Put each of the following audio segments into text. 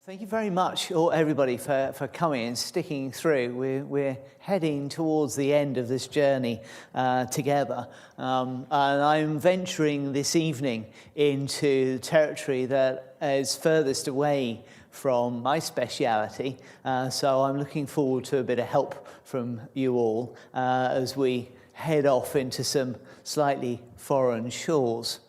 Thank you very much, everybody, for coming and sticking through. We're heading towards the end of this journey together. And I'm venturing this evening into territory that is furthest away from my speciality. So I'm looking forward to a bit of help from you all as we head off into some slightly foreign shores.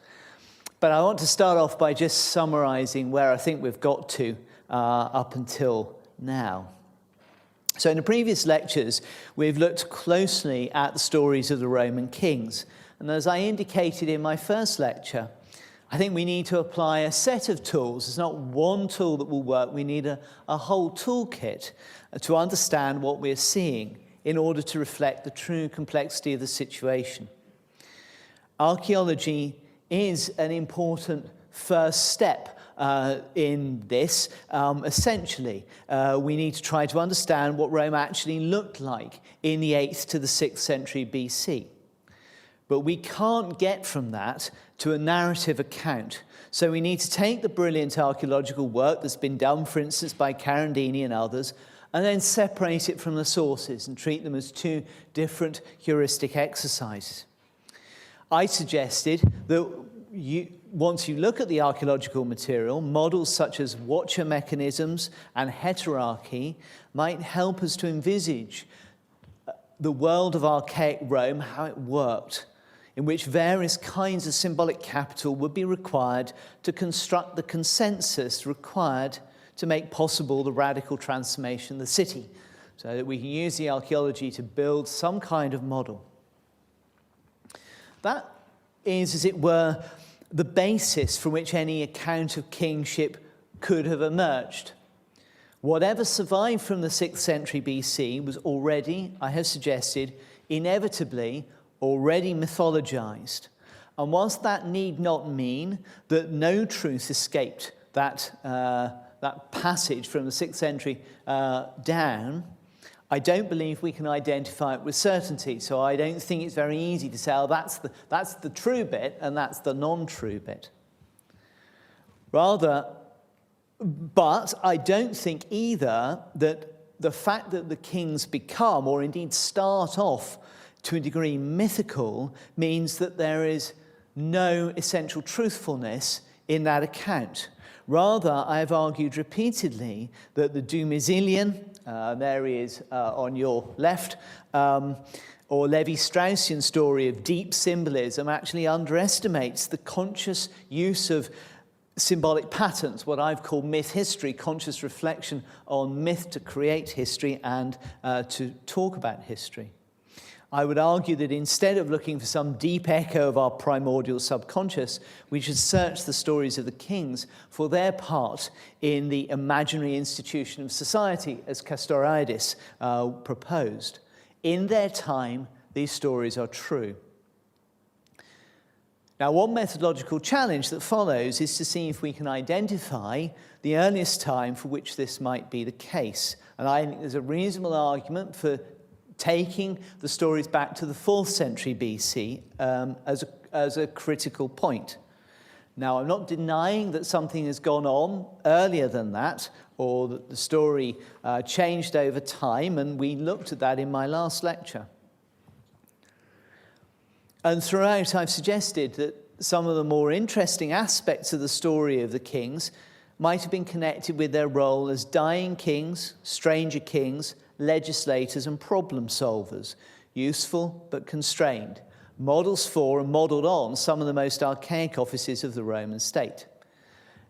But I want to start off by just summarizing where I think we've got to up until now. So in the previous lectures, we've looked closely at the stories of the Roman kings. And as I indicated in my first lecture, I think we need to apply a set of tools. It's not one tool that will work. We need a whole toolkit to understand what we're seeing in order to reflect the true complexity of the situation. Archaeology is an important first step in this. Essentially, we need to try to understand what Rome actually looked like in the 8th to the 6th century BC. But we can't get from that to a narrative account. So we need to take the brilliant archaeological work that's been done, for instance, by Carandini and others, and then separate it from the sources and treat them as two different heuristic exercises. I suggested that once you look at the archaeological material, models such as watcher mechanisms and heterarchy might help us to envisage the world of archaic Rome, how it worked, in which various kinds of symbolic capital would be required to construct the consensus required to make possible the radical transformation of the city, so that we can use the archaeology to build some kind of model. That is, as it were, the basis from which any account of kingship could have emerged. Whatever survived from the 6th century BC was already, I have suggested, inevitably already mythologized. And whilst that need not mean that no truth escaped that passage from the 6th century down, I don't believe we can identify it with certainty, so I don't think it's very easy to say, oh, that's the true bit and that's the non-true bit. Rather, but I don't think either that the fact that the kings become, or indeed start off to a degree mythical, means that there is no essential truthfulness in that account. Rather, I have argued repeatedly that the Dumézilian, there he is on your left, or Levi-Straussian story of deep symbolism actually underestimates the conscious use of symbolic patterns, what I've called myth history, conscious reflection on myth to create history and to talk about history. I would argue that instead of looking for some deep echo of our primordial subconscious, we should search the stories of the kings for their part in the imaginary institution of society, as Kantorowicz proposed. In their time, these stories are true. Now, one methodological challenge that follows is to see if we can identify the earliest time for which this might be the case. And I think there's a reasonable argument for taking the stories back to the 4th century BC as a critical point. Now, I'm not denying that something has gone on earlier than that, or that the story changed over time, and we looked at that in my last lecture. And throughout, I've suggested that some of the more interesting aspects of the story of the kings might have been connected with their role as dying kings, stranger kings, legislators and problem solvers, useful but constrained, models for and modelled on some of the most archaic offices of the Roman state.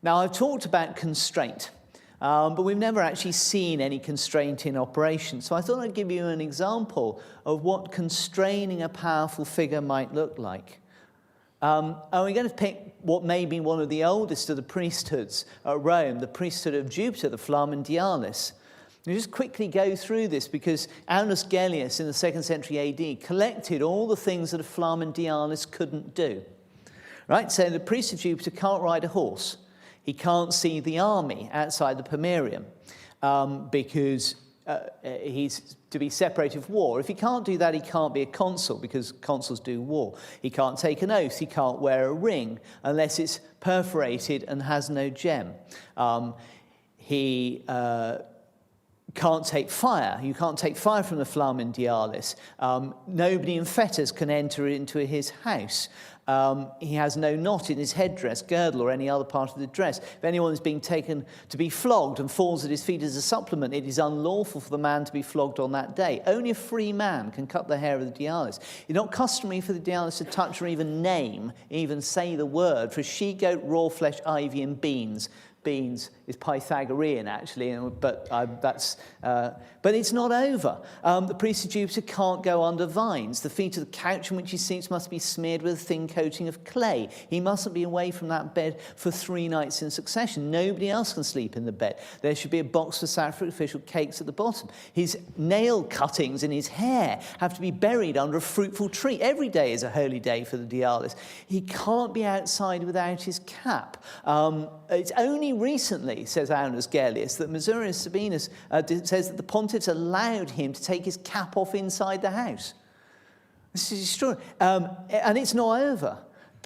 Now, I've talked about constraint, but we've never actually seen any constraint in operation. So I thought I'd give you an example of what constraining a powerful figure might look like. And we're going to pick what may be one of the oldest of the priesthoods at Rome, the priesthood of Jupiter, the Flamen dialis. We'll just quickly go through this because Aulus Gellius in the 2nd century AD collected all the things that a Flamen dialis couldn't do. Right? So the priest of Jupiter can't ride a horse. He can't see the army outside the Pomerium because he's to be separated from war. If he can't do that, he can't be a consul because consuls do war. He can't take an oath. He can't wear a ring unless it's perforated and has no gem. he can't take fire. You can't take fire from the Flamen dialis. Nobody in fetters can enter into his house. He has no knot in his headdress, girdle, or any other part of the dress. If anyone is being taken to be flogged and falls at his feet as a supplement, it is unlawful for the man to be flogged on that day. Only a free man can cut the hair of the dialis. It's not customary for the dialis to touch or even name, even say the word, for she-goat, raw flesh, ivy, and beans. Beans is Pythagorean, actually, but it's not over. The priest of Jupiter can't go under vines. The feet of the couch on which he sleeps must be smeared with a thin coating of clay. He mustn't be away from that bed for 3 nights in succession. Nobody else can sleep in the bed. There should be a box for sacrificial cakes at the bottom. His nail cuttings in his hair have to be buried under a fruitful tree. Every day is a holy day for the dialis. He can't be outside without his cap. It's only recently, says Aulus Gellius, that Mesurius Sabinus says that the pontiffs allowed him to take his cap off inside the house. This is extraordinary. And it's not over.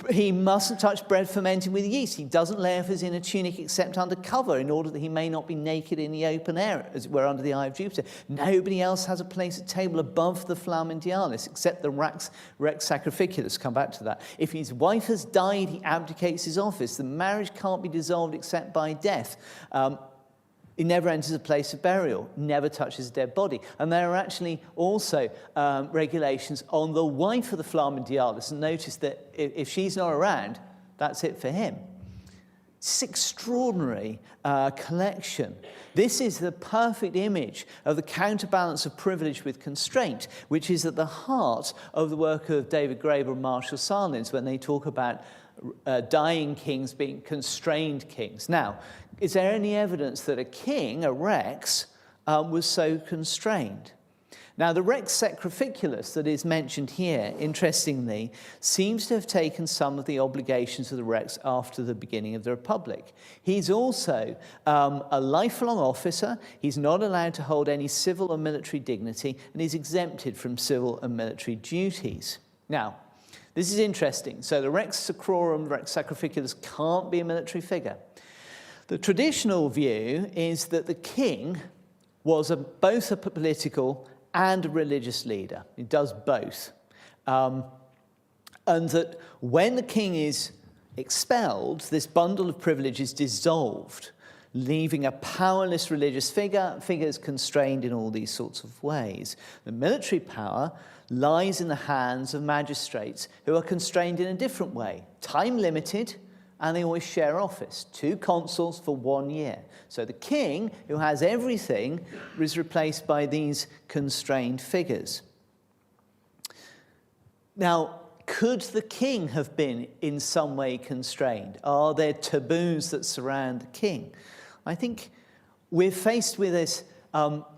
He mustn't touch bread fermented with yeast. He doesn't lay off his inner tunic except under cover, in order that he may not be naked in the open air, as it were, under the eye of Jupiter. Nobody else has a place at table above the Flamen dialis, except the Rex Sacrificulus. Come back to that. If his wife has died, he abdicates his office. The marriage can't be dissolved except by death. He never enters a place of burial, never touches a dead body. And there are actually also regulations on the wife of the Flamen dialis. And notice that if she's not around, that's it for him. It's an extraordinary collection. This is the perfect image of the counterbalance of privilege with constraint, which is at the heart of the work of David Graeber and Marshall Sahlins when they talk about dying kings being constrained kings. Now, is there any evidence that a king, a rex, was so constrained? Now, the Rex Sacrificulus that is mentioned here, interestingly, seems to have taken some of the obligations of the Rex after the beginning of the Republic. He's also a lifelong officer. He's not allowed to hold any civil or military dignity, and he's exempted from civil and military duties. Now, this is interesting. So the Rex Sacrorum, Rex Sacrificulus can't be a military figure. The traditional view is that the king was both a political and a religious leader. He does both. And that when the king is expelled, this bundle of privilege is dissolved, leaving a powerless religious figure, figures constrained in all these sorts of ways. The military power lies in the hands of magistrates who are constrained in a different way, time limited, and they always share office, 2 consuls for 1 year. So the king, who has everything, is replaced by these constrained figures. Now, could the king have been in some way constrained? Are there taboos that surround the king? I think we're faced with this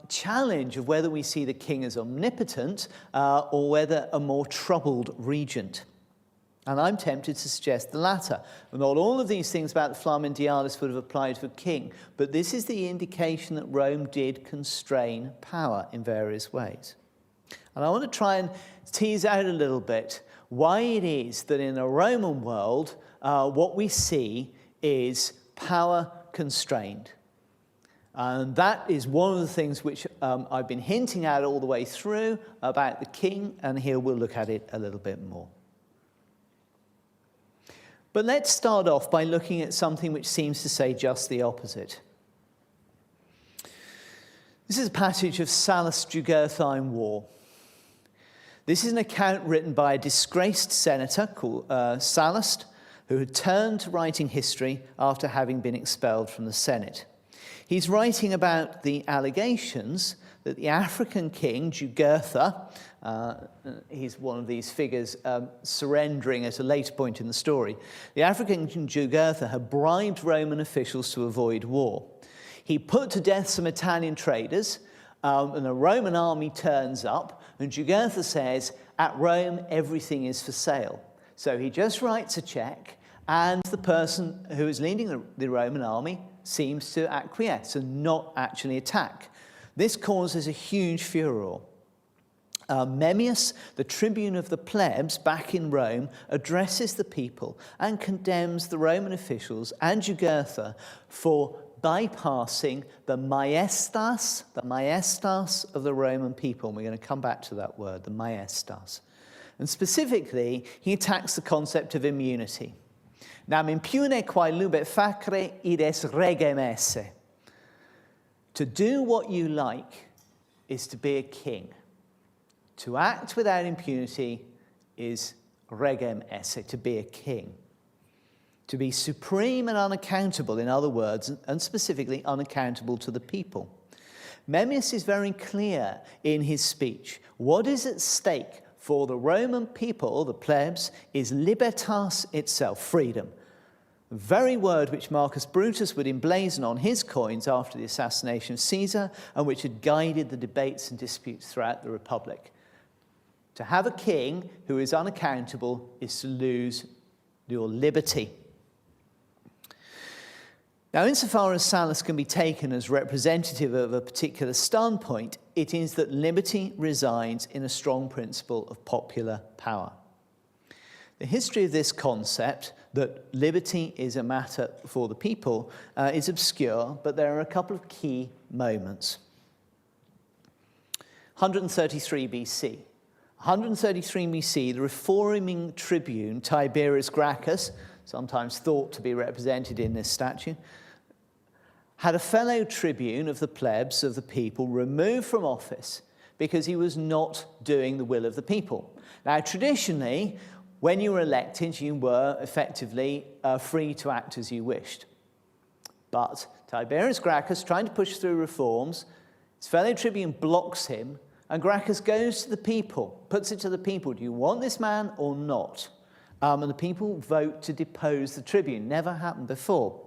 challenge of whether we see the king as omnipotent or whether a more troubled regent. And I'm tempted to suggest the latter. Not all of these things about the Flamen dialis would have applied to a king, but this is the indication that Rome did constrain power in various ways. And I want to try and tease out a little bit why it is that in a Roman world, what we see is power constrained. And that is one of the things which I've been hinting at all the way through about the king, and here we'll look at it a little bit more. But let's start off by looking at something which seems to say just the opposite. This is a passage of Sallust's Jugurthine War. This is an account written by a disgraced senator called Sallust, who had turned to writing history after having been expelled from the Senate. He's writing about the allegations that the African king, Jugurtha, he's one of these figures surrendering at a later point in the story. The African king Jugurtha had bribed Roman officials to avoid war. He put to death some Italian traders, and a Roman army turns up, and Jugurtha says, at Rome, everything is for sale. So he just writes a check, and the person who is leading the Roman army seems to acquiesce and not actually attack. This causes a huge furor. Memmius, the tribune of the plebs back in Rome, addresses the people and condemns the Roman officials and Jugurtha for bypassing the maestas of the Roman people. And we're going to come back to that word, the maestas. And specifically, he attacks the concept of immunity. Nam impune quae lubet facere ides regem esse. To do what you like is to be a king. To act without impunity is regem esse, to be a king. To be supreme and unaccountable, in other words, and specifically unaccountable to the people. Memmius is very clear in his speech. What is at stake for the Roman people, the plebs, is libertas itself, freedom. The very word which Marcus Brutus would emblazon on his coins after the assassination of Caesar, and which had guided the debates and disputes throughout the Republic. To have a king who is unaccountable is to lose your liberty. Now, insofar as Sallust can be taken as representative of a particular standpoint, it is that liberty resides in a strong principle of popular power. The history of this concept, that liberty is a matter for the people, is obscure, but there are a couple of key moments. 133 BC. 133 BC, the reforming tribune Tiberius Gracchus, sometimes thought to be represented in this statue, had a fellow tribune of the plebs, of the people, removed from office because he was not doing the will of the people. Now, traditionally, when you were elected, you were effectively free to act as you wished. But Tiberius Gracchus, trying to push through reforms, his fellow tribune blocks him, and Gracchus goes to the people, puts it to the people, do you want this man or not? And the people vote to depose the tribune. Never happened before.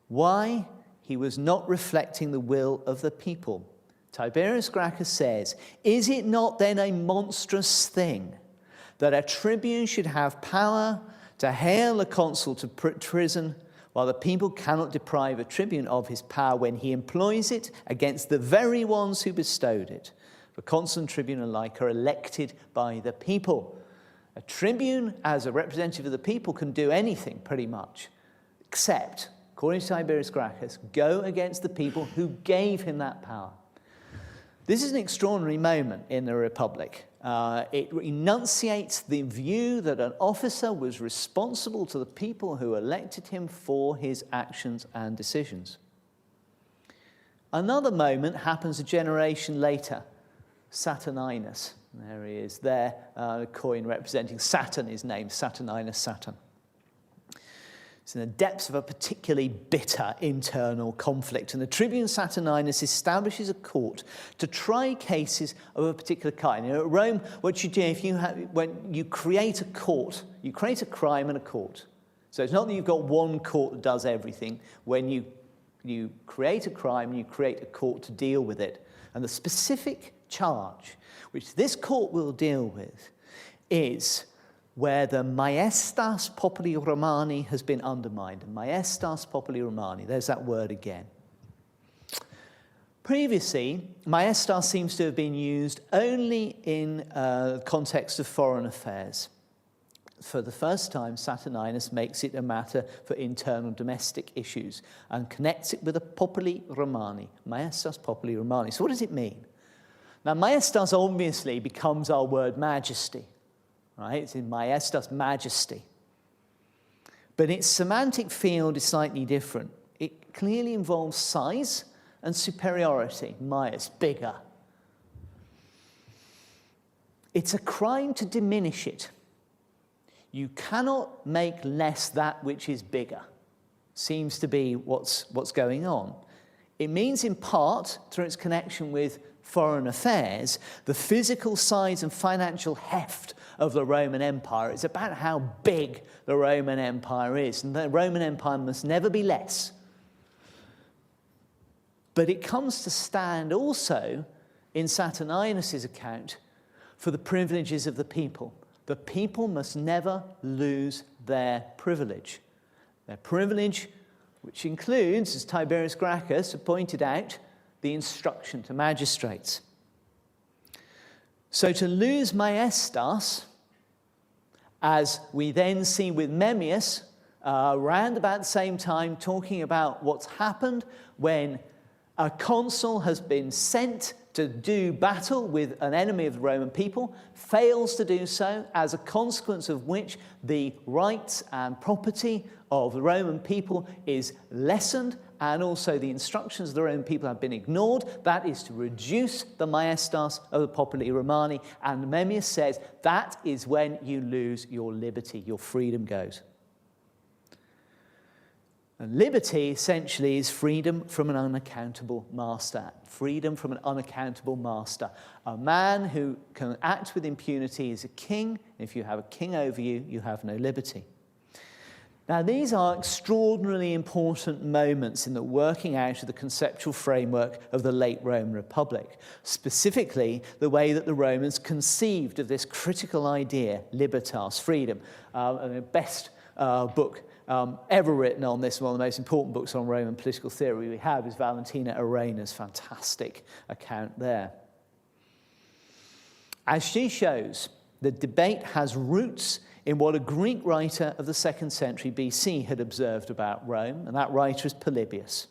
Why? He was not reflecting the will of the people. Tiberius Gracchus says, is it not then a monstrous thing that a tribune should have power to hale a consul to prison, while the people cannot deprive a tribune of his power when he employs it against the very ones who bestowed it? For consul and tribune alike are elected by the people. A tribune, as a representative of the people, can do anything, pretty much, except, according to Tiberius Gracchus, go against the people who gave him that power. This is an extraordinary moment in the Republic. It enunciates the view that an officer was responsible to the people who elected him for his actions and decisions. Another moment happens a generation later. Saturninus. There he is there, a coin representing Saturn is named, Saturninus Saturn. It's in the depths of a particularly bitter internal conflict, and the tribune Saturninus establishes a court to try cases of a particular kind. You know, at Rome, what you do when you create a court, you create a crime and a court. So it's not that you've got one court that does everything. When you create a crime, you create a court to deal with it. And the specific charge which this court will deal with is where the maestas populi Romani has been undermined. Maestas populi Romani, there's that word again. Previously, maestas seems to have been used only in the context of foreign affairs. For the first time, Saturninus makes it a matter for internal domestic issues and connects it with a populi Romani, maestas populi Romani. So what does it mean? Now, maestas obviously becomes our word majesty, right? It's in maestas, majesty. But its semantic field is slightly different. It clearly involves size and superiority, maius, bigger. It's a crime to diminish it. You cannot make less that which is bigger. Seems to be what's going on. It means in part, through its connection with foreign affairs, the physical size and financial heft of the Roman Empire. It's about how big the Roman Empire is, and the Roman Empire must never be less. But it comes to stand also, in Saturninus' account, for the privileges of the people. The people must never lose their privilege. Their privilege, which includes, as Tiberius Gracchus pointed out, the instruction to magistrates. So to lose maestas, as we then see with Memmius around about the same time, talking about what's happened when a consul has been sent to do battle with an enemy of the Roman people, fails to do so, as a consequence of which the rights and property of the Roman people is lessened, and also the instructions of the Roman people have been ignored. That is to reduce the maestas of the Populi Romani, and Memmius says that is when you lose your liberty, your freedom goes. And liberty, essentially, is freedom from an unaccountable master. Freedom from an unaccountable master. A man who can act with impunity is a king. If you have a king over you, you have no liberty. Now, these are extraordinarily important moments in the working out of the conceptual framework of the late Roman Republic, specifically the way that the Romans conceived of this critical idea, libertas, freedom. And the best book ever written on this, one of the most important books on Roman political theory we have, is Valentina Arena's fantastic account there. As she shows, the debate has roots in what a Greek writer of the 2nd century BC had observed about Rome, and that writer is Polybius.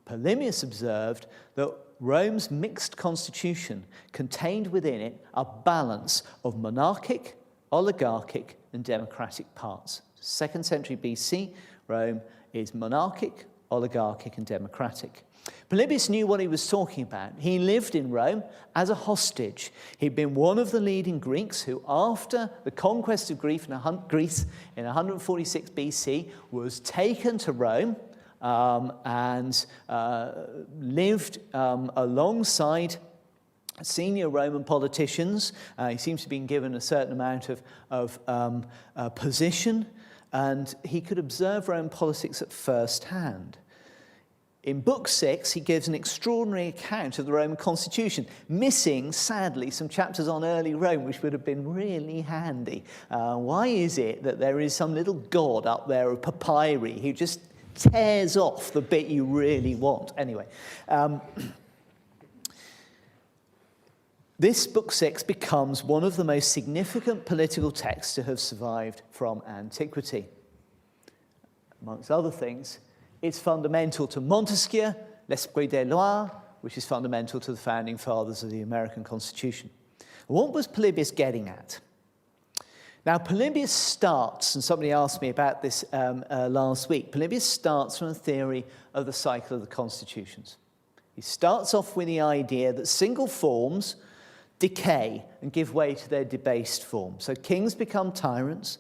Polybius observed that Rome's mixed constitution contained within it a balance of monarchic, oligarchic, and democratic parts. 2nd century BC, Rome is monarchic, oligarchic, and democratic. Polybius knew what he was talking about. He lived in Rome as a hostage. He'd been one of the leading Greeks who, after the conquest of Greece in 146 BC, was taken to Rome and lived alongside senior Roman politicians. He seems to have been given a certain amount of position, and he could observe Roman politics at first hand. In Book 6, he gives an extraordinary account of the Roman constitution, missing, sadly, some chapters on early Rome, which would have been really handy. Why is it that there is some little god up there of papyri who just tears off the bit you really want? Anyway, this Book 6 becomes one of the most significant political texts to have survived from antiquity. Amongst other things, it's fundamental to Montesquieu, L'Esprit des Lois, which is fundamental to the founding fathers of the American Constitution. What was Polybius getting at? Now, Polybius starts, and somebody asked me about this last week, Polybius starts from a theory of the cycle of the constitutions. He starts off with the idea that single forms decay and give way to their debased form. So kings become tyrants,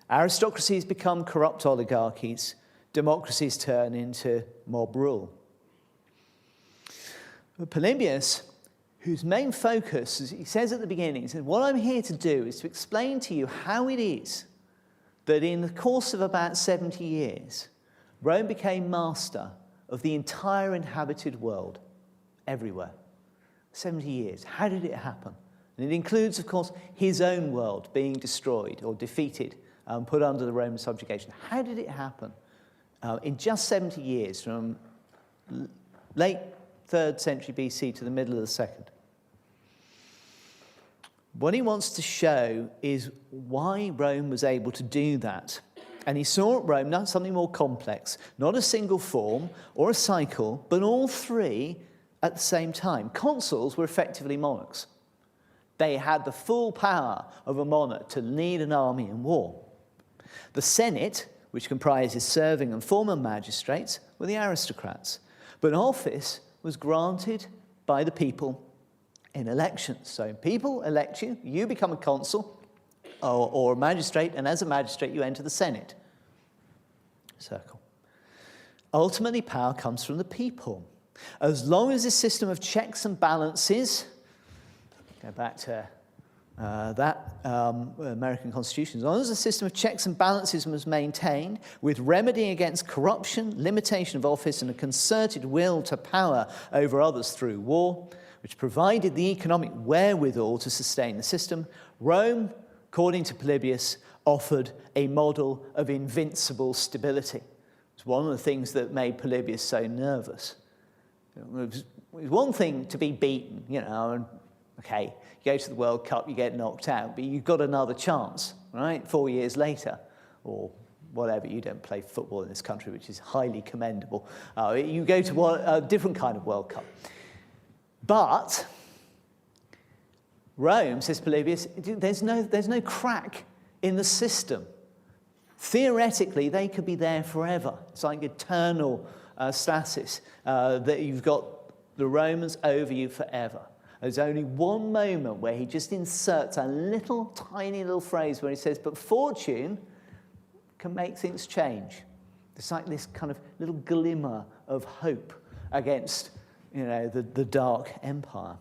aristocracies become corrupt oligarchies, democracies turn into mob rule. But Polybius, whose main focus, as he says at the beginning, he says, what I'm here to do is to explain to you how it is that in the course of about 70 years, Rome became master of the entire inhabited world, everywhere. 70 years. How did it happen? And it includes, of course, his own world being destroyed or defeated, put under the Roman subjugation. How did it happen? In just 70 years, from late 3rd century BC to the middle of the 2nd. What he wants to show is why Rome was able to do that. And he saw at Rome not something more complex, not a single form or a cycle, but all three at the same time. Consuls were effectively monarchs. They had the full power of a monarch to lead an army in war. The Senate, which comprises serving and former magistrates, were the aristocrats. But office was granted by the people in elections. So people elect you, you become a consul or a magistrate, and as a magistrate you enter the Senate. Circle. Ultimately, power comes from the people. As long as this system of checks and balances, go back to American Constitution, as long as the system of checks and balances was maintained, with remedy against corruption, limitation of office, and a concerted will to power over others through war, which provided the economic wherewithal to sustain the system, Rome, according to Polybius, offered a model of invincible stability. It's one of the things that made Polybius so nervous. It was one thing to be beaten, and okay, you go to the World Cup, you get knocked out, but you've got another chance, right? 4 years later, or whatever, you don't play football in this country, which is highly commendable. You go to a different kind of World Cup. But Rome, says Polybius, there's no crack in the system. Theoretically, they could be there forever. It's like eternal stasis, that you've got the Romans over you forever. There's only one moment where he just inserts a little tiny little phrase where he says, but fortune can make things change. It's like this kind of little glimmer of hope against, the dark empire.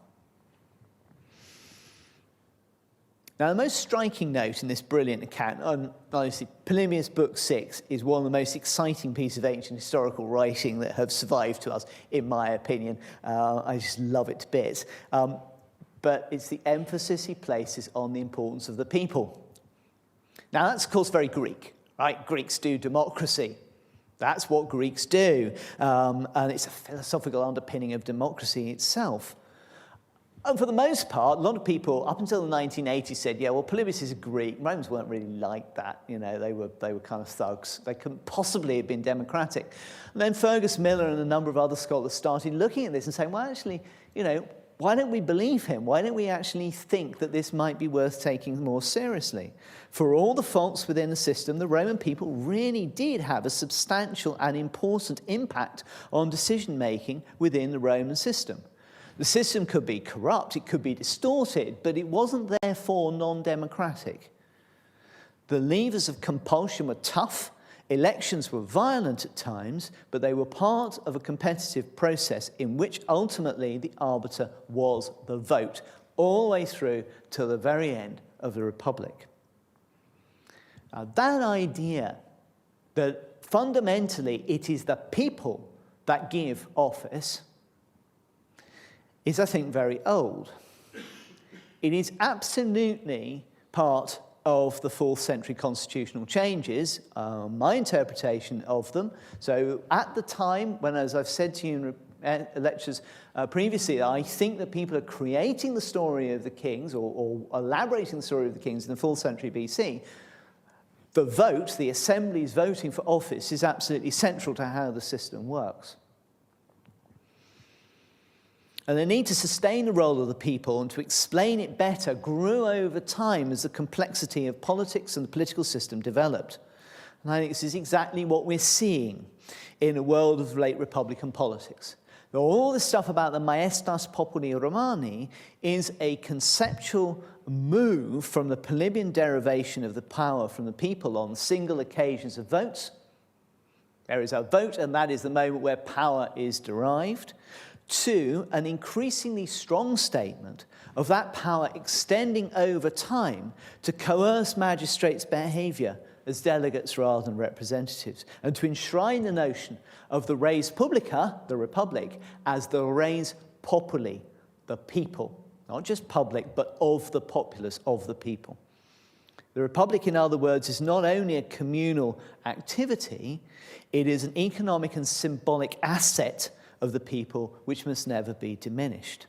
Now, the most striking note in this brilliant account, honestly, Polybius Book 6 is one of the most exciting pieces of ancient historical writing that have survived to us, in my opinion. I just love it to bits. But it's the emphasis he places on the importance of the people. Now, that's, of course, very Greek, right? Greeks do democracy. That's what Greeks do. And it's a philosophical underpinning of democracy itself. And for the most part, a lot of people, up until the 1980s, said, yeah, well, Polybius is a Greek. Romans weren't really like that. They were kind of thugs. They couldn't possibly have been democratic. And then Fergus Miller and a number of other scholars started looking at this and saying, well, actually, why don't we believe him? Why don't we actually think that this might be worth taking more seriously? For all the faults within the system, the Roman people really did have a substantial and important impact on decision-making within the Roman system. The system could be corrupt, it could be distorted, but it wasn't therefore non-democratic. The levers of compulsion were tough, elections were violent at times, but they were part of a competitive process in which ultimately the arbiter was the vote, all the way through to the very end of the Republic. Now, that idea that fundamentally it is the people that give office is, I think, very old. It is absolutely part of the 4th century constitutional changes, my interpretation of them. So at the time, when, as I've said to you in lectures previously, I think that people are creating the story of the kings or elaborating the story of the kings in the 4th century BC, the vote, the assemblies voting for office, is absolutely central to how the system works. And the need to sustain the role of the people and to explain it better grew over time as the complexity of politics and the political system developed. And I think this is exactly what we're seeing in a world of late Republican politics. All this stuff about the Maestas Populi Romani is a conceptual move from the Polybian derivation of the power from the people on single occasions of votes. There is a vote, and that is the moment where power is derived, to an increasingly strong statement of that power extending over time to coerce magistrates' behavior as delegates rather than representatives, and to enshrine the notion of the res publica, the republic, as the res populi, the people, not just public, but of the populace, of the people. The republic, in other words, is not only a communal activity, it is an economic and symbolic asset of the people, which must never be diminished.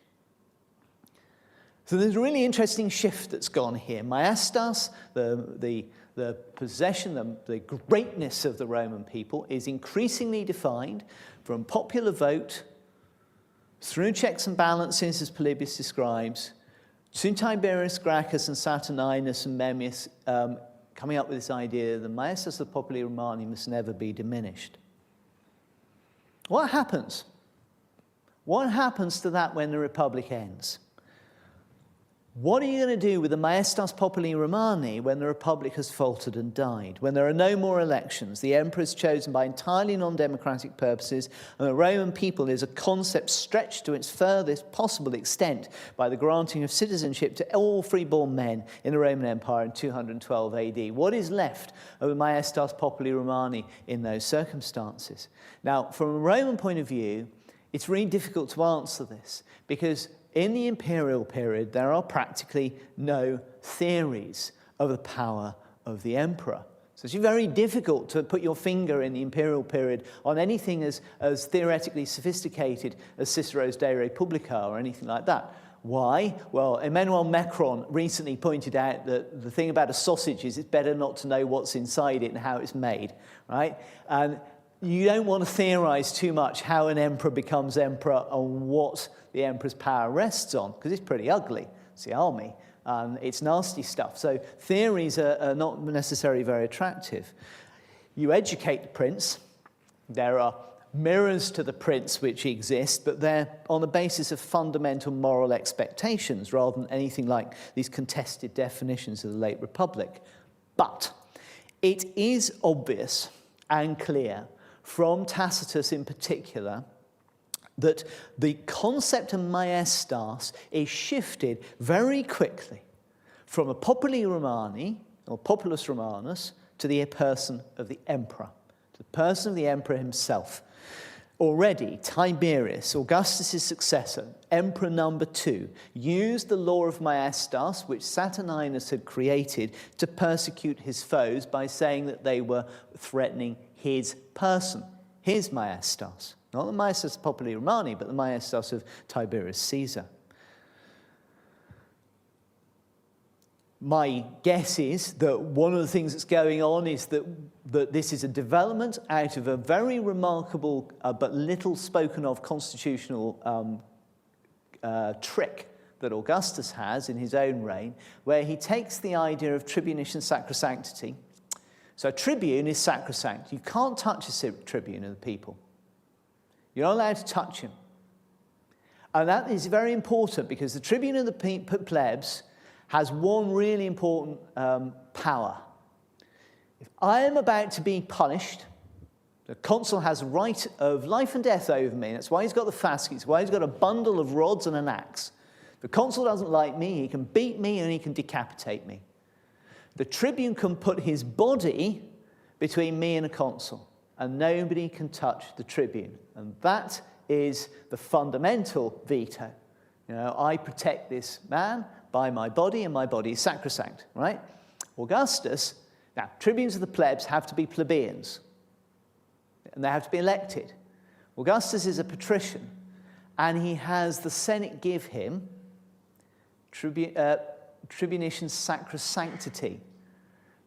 So there's a really interesting shift that's gone here. Maestas, the possession, the greatness of the Roman people, is increasingly defined from popular vote through checks and balances, as Polybius describes, to Tiberius, Gracchus, and Saturninus and Memmius coming up with this idea that the Maestas of Populi Romani must never be diminished. What happens? What happens to that when the Republic ends? What are you going to do with the Maestas Populi Romani when the Republic has faltered and died? When there are no more elections, the emperor is chosen by entirely non-democratic purposes, and the Roman people is a concept stretched to its furthest possible extent by the granting of citizenship to all freeborn men in the Roman Empire in 212 AD. What is left of the Maestas Populi Romani in those circumstances? Now, from a Roman point of view, it's really difficult to answer this, because in the imperial period, there are practically no theories of the power of the emperor. So it's very difficult to put your finger in the imperial period on anything as theoretically sophisticated as Cicero's De Republica or anything like that. Why? Well, Emmanuel Macron recently pointed out that the thing about a sausage is it's better not to know what's inside it and how it's made, right? And you don't want to theorize too much how an emperor becomes emperor and what the emperor's power rests on, because it's pretty ugly. It's the army. It's nasty stuff. So theories are not necessarily very attractive. You educate the prince. There are mirrors to the prince which exist, but they're on the basis of fundamental moral expectations rather than anything like these contested definitions of the late Republic. But it is obvious and clear from Tacitus in particular that the concept of maestas is shifted very quickly from a populi Romani, or populus Romanus, to the person of the emperor, to the person of the emperor himself. Already, Tiberius, Augustus' successor, emperor number 2, used the law of maestas, which Saturninus had created, to persecute his foes by saying that they were threatening his person, his maestas. Not the maestas populi Romani, but the maestas of Tiberius Caesar. My guess is that one of the things that's going on is that this is a development out of a very remarkable but little spoken of constitutional trick that Augustus has in his own reign, where he takes the idea of tribunician sacrosanctity. So a tribune is sacrosanct. You can't touch a tribune of the people. You're not allowed to touch him. And that is very important because the tribune of the plebs has one really important power. If I am about to be punished, the consul has a right of life and death over me. That's why he's got the Fasti. That's why he's got a bundle of rods and an axe. The consul doesn't like me. He can beat me and he can decapitate me. The tribune can put his body between me and a consul, and nobody can touch the tribune. And that is the fundamental veto. You know, I protect this man by my body, and my body is sacrosanct, right? Augustus, now, tribunes of the plebs have to be plebeians, and they have to be elected. Augustus is a patrician, and he has the Senate give him tribunician sacrosanctity.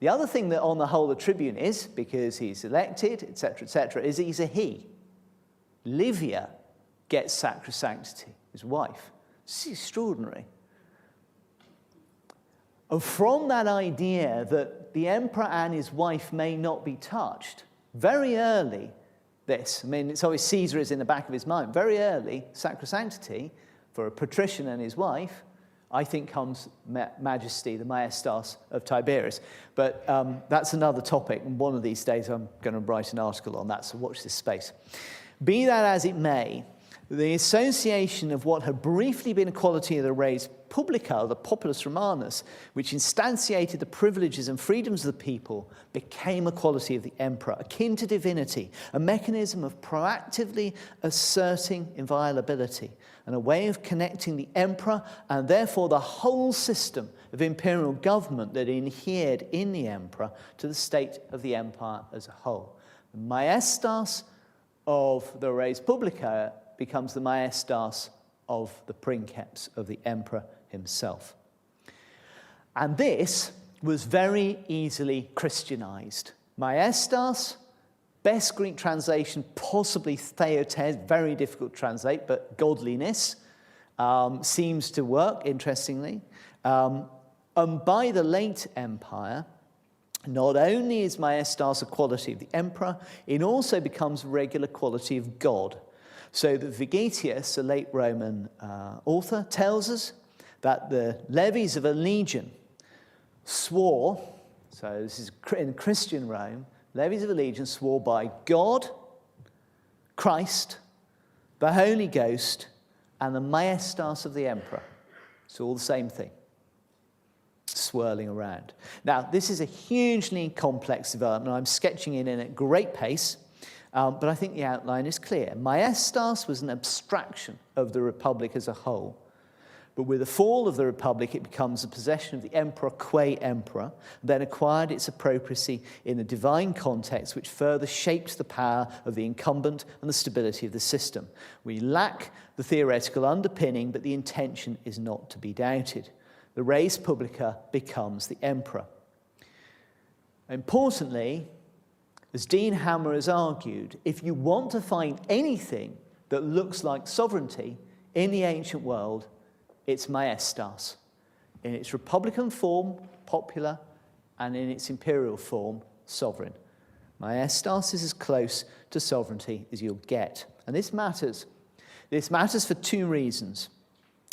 The other thing that on the whole the tribune is, because he's elected, etc., is he's a he. Livia gets sacrosanctity, his wife. This is extraordinary. And from that idea that the emperor and his wife may not be touched, very early it's always Caesar is in the back of his mind, very early sacrosanctity for a patrician and his wife, I think comes majesty, the maestas of Tiberius. But that's another topic, and one of these days I'm going to write an article on that, so watch this space. Be that as it may, the association of what had briefly been a quality of the res publica, the populus Romanus, which instantiated the privileges and freedoms of the people, became a quality of the emperor, akin to divinity, a mechanism of proactively asserting inviolability, and a way of connecting the emperor and therefore the whole system of imperial government that inhered in the emperor to the state of the empire as a whole. The maestas of the res publica becomes the maestas of the princeps, of the emperor himself. And this was very easily Christianized. Maestas, best Greek translation, possibly theotes, very difficult to translate, but godliness seems to work, interestingly. And by the late empire, not only is maestas a quality of the emperor, it also becomes a regular quality of God. So that Vegetius, a late Roman author, tells us that the levies of a legion swore, so this is in Christian Rome, levies of a legion swore by God, Christ, the Holy Ghost, and the maestas of the emperor. It's all the same thing, swirling around. Now, this is a hugely complex development. I'm sketching it in at great pace. But I think the outline is clear. Maestas was an abstraction of the Republic as a whole. But with the fall of the Republic, it becomes the possession of the emperor qua emperor, then acquired its appropriacy in the divine context, which further shaped the power of the incumbent and the stability of the system. We lack the theoretical underpinning, but the intention is not to be doubted. The res publica becomes the emperor. Importantly, as Dean Hammer has argued, if you want to find anything that looks like sovereignty in the ancient world, it's maestas. In its republican form, popular, and in its imperial form, sovereign. Maestas is as close to sovereignty as you'll get. And this matters. This matters for two reasons.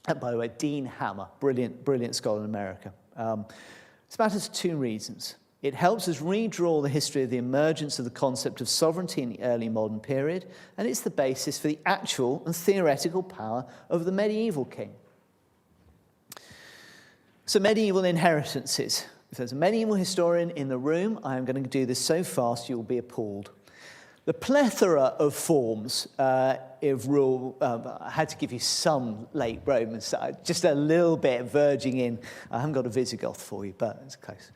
And by the way, Dean Hammer, brilliant scholar in America. This matters for two reasons. It helps us redraw the history of the emergence of the concept of sovereignty in the early modern period, and it's the basis for the actual and theoretical power of the medieval king. So medieval inheritances. If there's a medieval historian in the room, I am going to do this so fast you'll be appalled. The plethora of forms of rule, I had to give you some late Romans, just a little bit verging in. I haven't got a Visigoth for you, but it's close.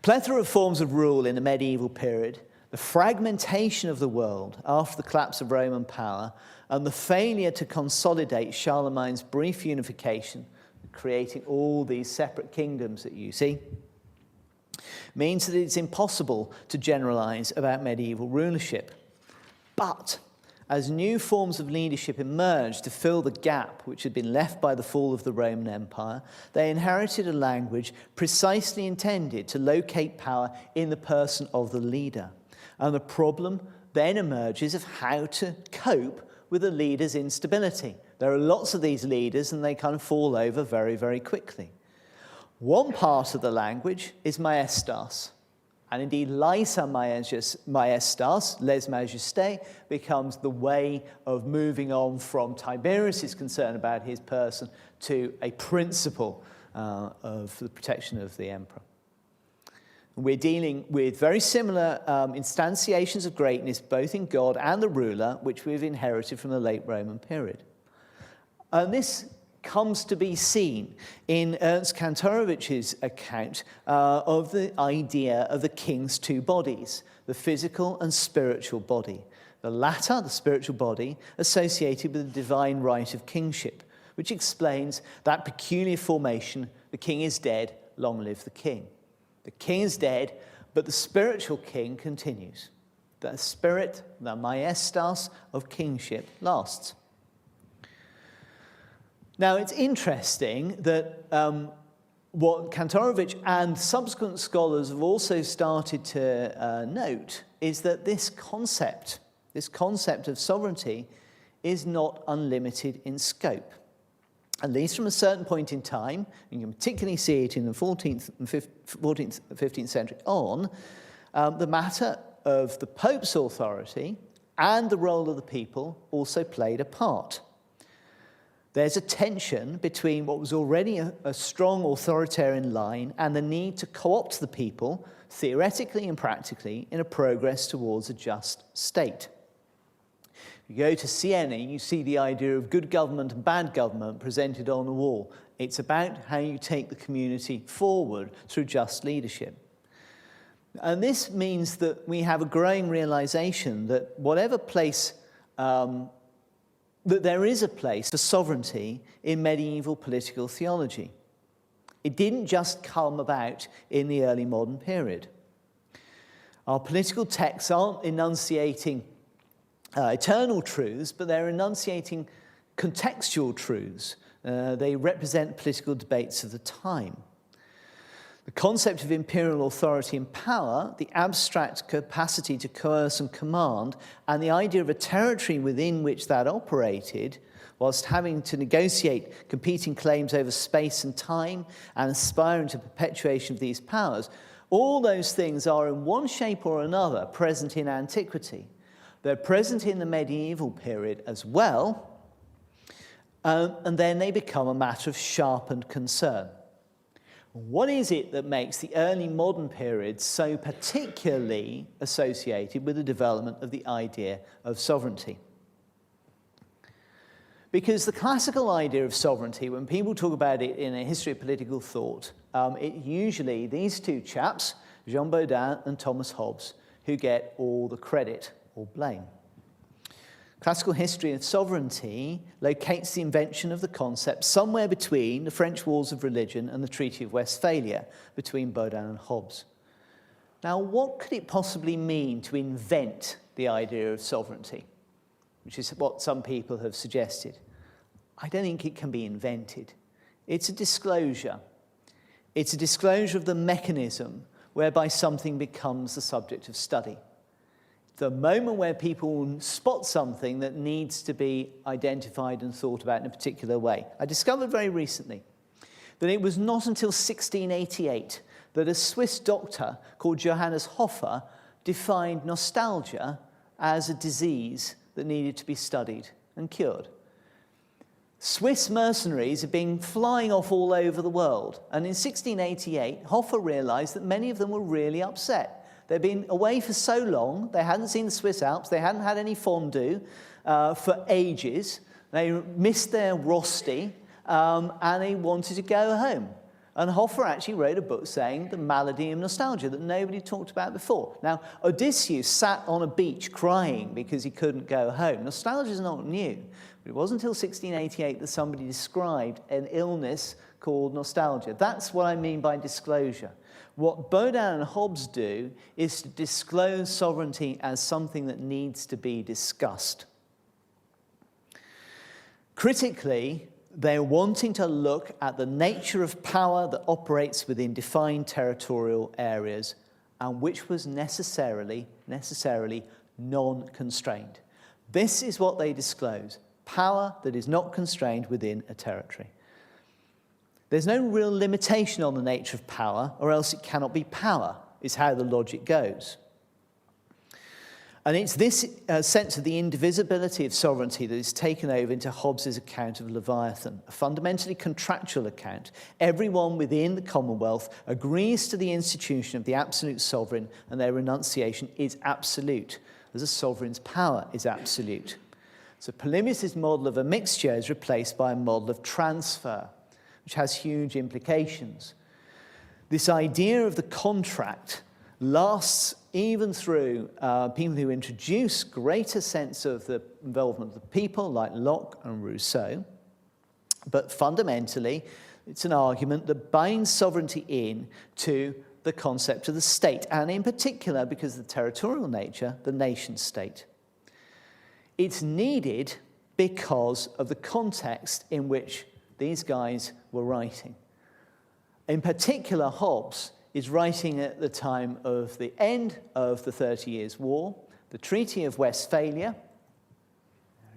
Plethora of forms of rule in the medieval period, the fragmentation of the world after the collapse of Roman power, and the failure to consolidate Charlemagne's brief unification, creating all these separate kingdoms that you see, means that it's impossible to generalize about medieval rulership. But as new forms of leadership emerged to fill the gap which had been left by the fall of the Roman Empire, they inherited a language precisely intended to locate power in the person of the leader. And the problem then emerges of how to cope with a leader's instability. There are lots of these leaders and they kind of fall over very, very quickly. One part of the language is maestas. And indeed, laesa maestas, les majestés, becomes the way of moving on from Tiberius' concern about his person to a principle of the protection of the emperor. We're dealing with very similar instantiations of greatness, both in God and the ruler, which we've inherited from the late Roman period. And this comes to be seen in Ernst Kantorowicz's account of the idea of the king's two bodies, the physical and spiritual body. The latter, the spiritual body, associated with the divine right of kingship, which explains that peculiar formation, the king is dead, long live the king. The king is dead, but the spiritual king continues. The spirit, the maestas of kingship lasts. Now, it's interesting that what Kantorowicz and subsequent scholars have also started to note is that this concept of sovereignty is not unlimited in scope. At least from a certain point in time, and you can particularly see it in the 14th and 15th century on, the matter of the Pope's authority and the role of the people also played a part. There's a tension between what was already a strong authoritarian line and the need to co-opt the people, theoretically and practically, in a progress towards a just state. If you go to Siena, you see the idea of good government and bad government presented on the wall. It's about how you take the community forward through just leadership. And this means that we have a growing realization that whatever place that there is a place for sovereignty in medieval political theology. It didn't just come about in the early modern period. Our political texts aren't enunciating eternal truths, but they're enunciating contextual truths. They represent political debates of the time. The concept of imperial authority and power, the abstract capacity to coerce and command, and the idea of a territory within which that operated, whilst having to negotiate competing claims over space and time and aspiring to perpetuation of these powers, all those things are in one shape or another present in antiquity. They're present in the medieval period as well, and then they become a matter of sharpened concern. What is it that makes the early modern period so particularly associated with the development of the idea of sovereignty? Because the classical idea of sovereignty, when people talk about it in a history of political thought, it usually these two chaps, Jean Bodin and Thomas Hobbes, who get all the credit or blame. Classical history of sovereignty locates the invention of the concept somewhere between the French Wars of Religion and the Treaty of Westphalia, between Bodin and Hobbes. Now, what could it possibly mean to invent the idea of sovereignty, which is what some people have suggested? I don't think it can be invented. It's a disclosure. It's a disclosure of the mechanism whereby something becomes the subject of study. The moment where people spot something that needs to be identified and thought about in a particular way. I discovered very recently that it was not until 1688 that a Swiss doctor called Johannes Hofer defined nostalgia as a disease that needed to be studied and cured. Swiss mercenaries had been flying off all over the world, and in 1688, Hofer realized that many of them were really upset. They'd been away for so long, they hadn't seen the Swiss Alps, they hadn't had any fondue for ages, they missed their rosti, and they wanted to go home. And Hofer actually wrote a book saying the malady of nostalgia that nobody talked about before. Now, Odysseus sat on a beach crying because he couldn't go home. Nostalgia is not new, but it wasn't until 1688 that somebody described an illness called nostalgia. That's what I mean by disclosure. What Bodin and Hobbes do is to disclose sovereignty as something that needs to be discussed. Critically, they're wanting to look at the nature of power that operates within defined territorial areas and which was necessarily non-constrained. This is what they disclose, power that is not constrained within a territory. There's no real limitation on the nature of power, or else it cannot be power, is how the logic goes. And it's this sense of the indivisibility of sovereignty that is taken over into Hobbes' account of Leviathan, a fundamentally contractual account. Everyone within the Commonwealth agrees to the institution of the absolute sovereign, and their renunciation is absolute, as a sovereign's power is absolute. So Polybius' model of a mixture is replaced by a model of transfer, which has huge implications. This idea of the contract lasts even through people who introduce greater sense of the involvement of the people, like Locke and Rousseau. But fundamentally, it's an argument that binds sovereignty in to the concept of the state, and in particular, because of the territorial nature, the nation-state. It's needed because of the context in which these guys were writing. In particular, Hobbes is writing at the time of the end of the 30 Years' War, the Treaty of Westphalia,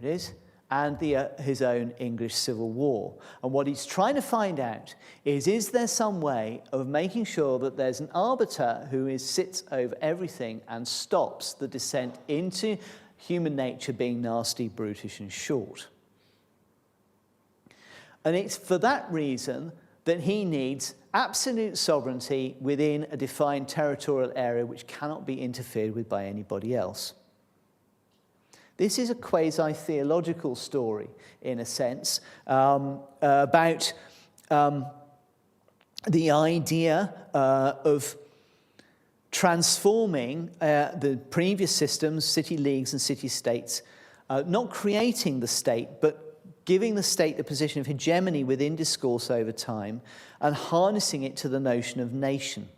there it is, and his own English Civil War. And what he's trying to find out is there some way of making sure that there's an arbiter who sits over everything and stops the descent into human nature being nasty, brutish, and short. And it's for that reason that he needs absolute sovereignty within a defined territorial area which cannot be interfered with by anybody else. This is a quasi-theological story, in a sense, about the idea of transforming the previous systems, city leagues and city-states, not creating the state, but giving the state a position of hegemony within discourse over time and harnessing it to the notion of nation.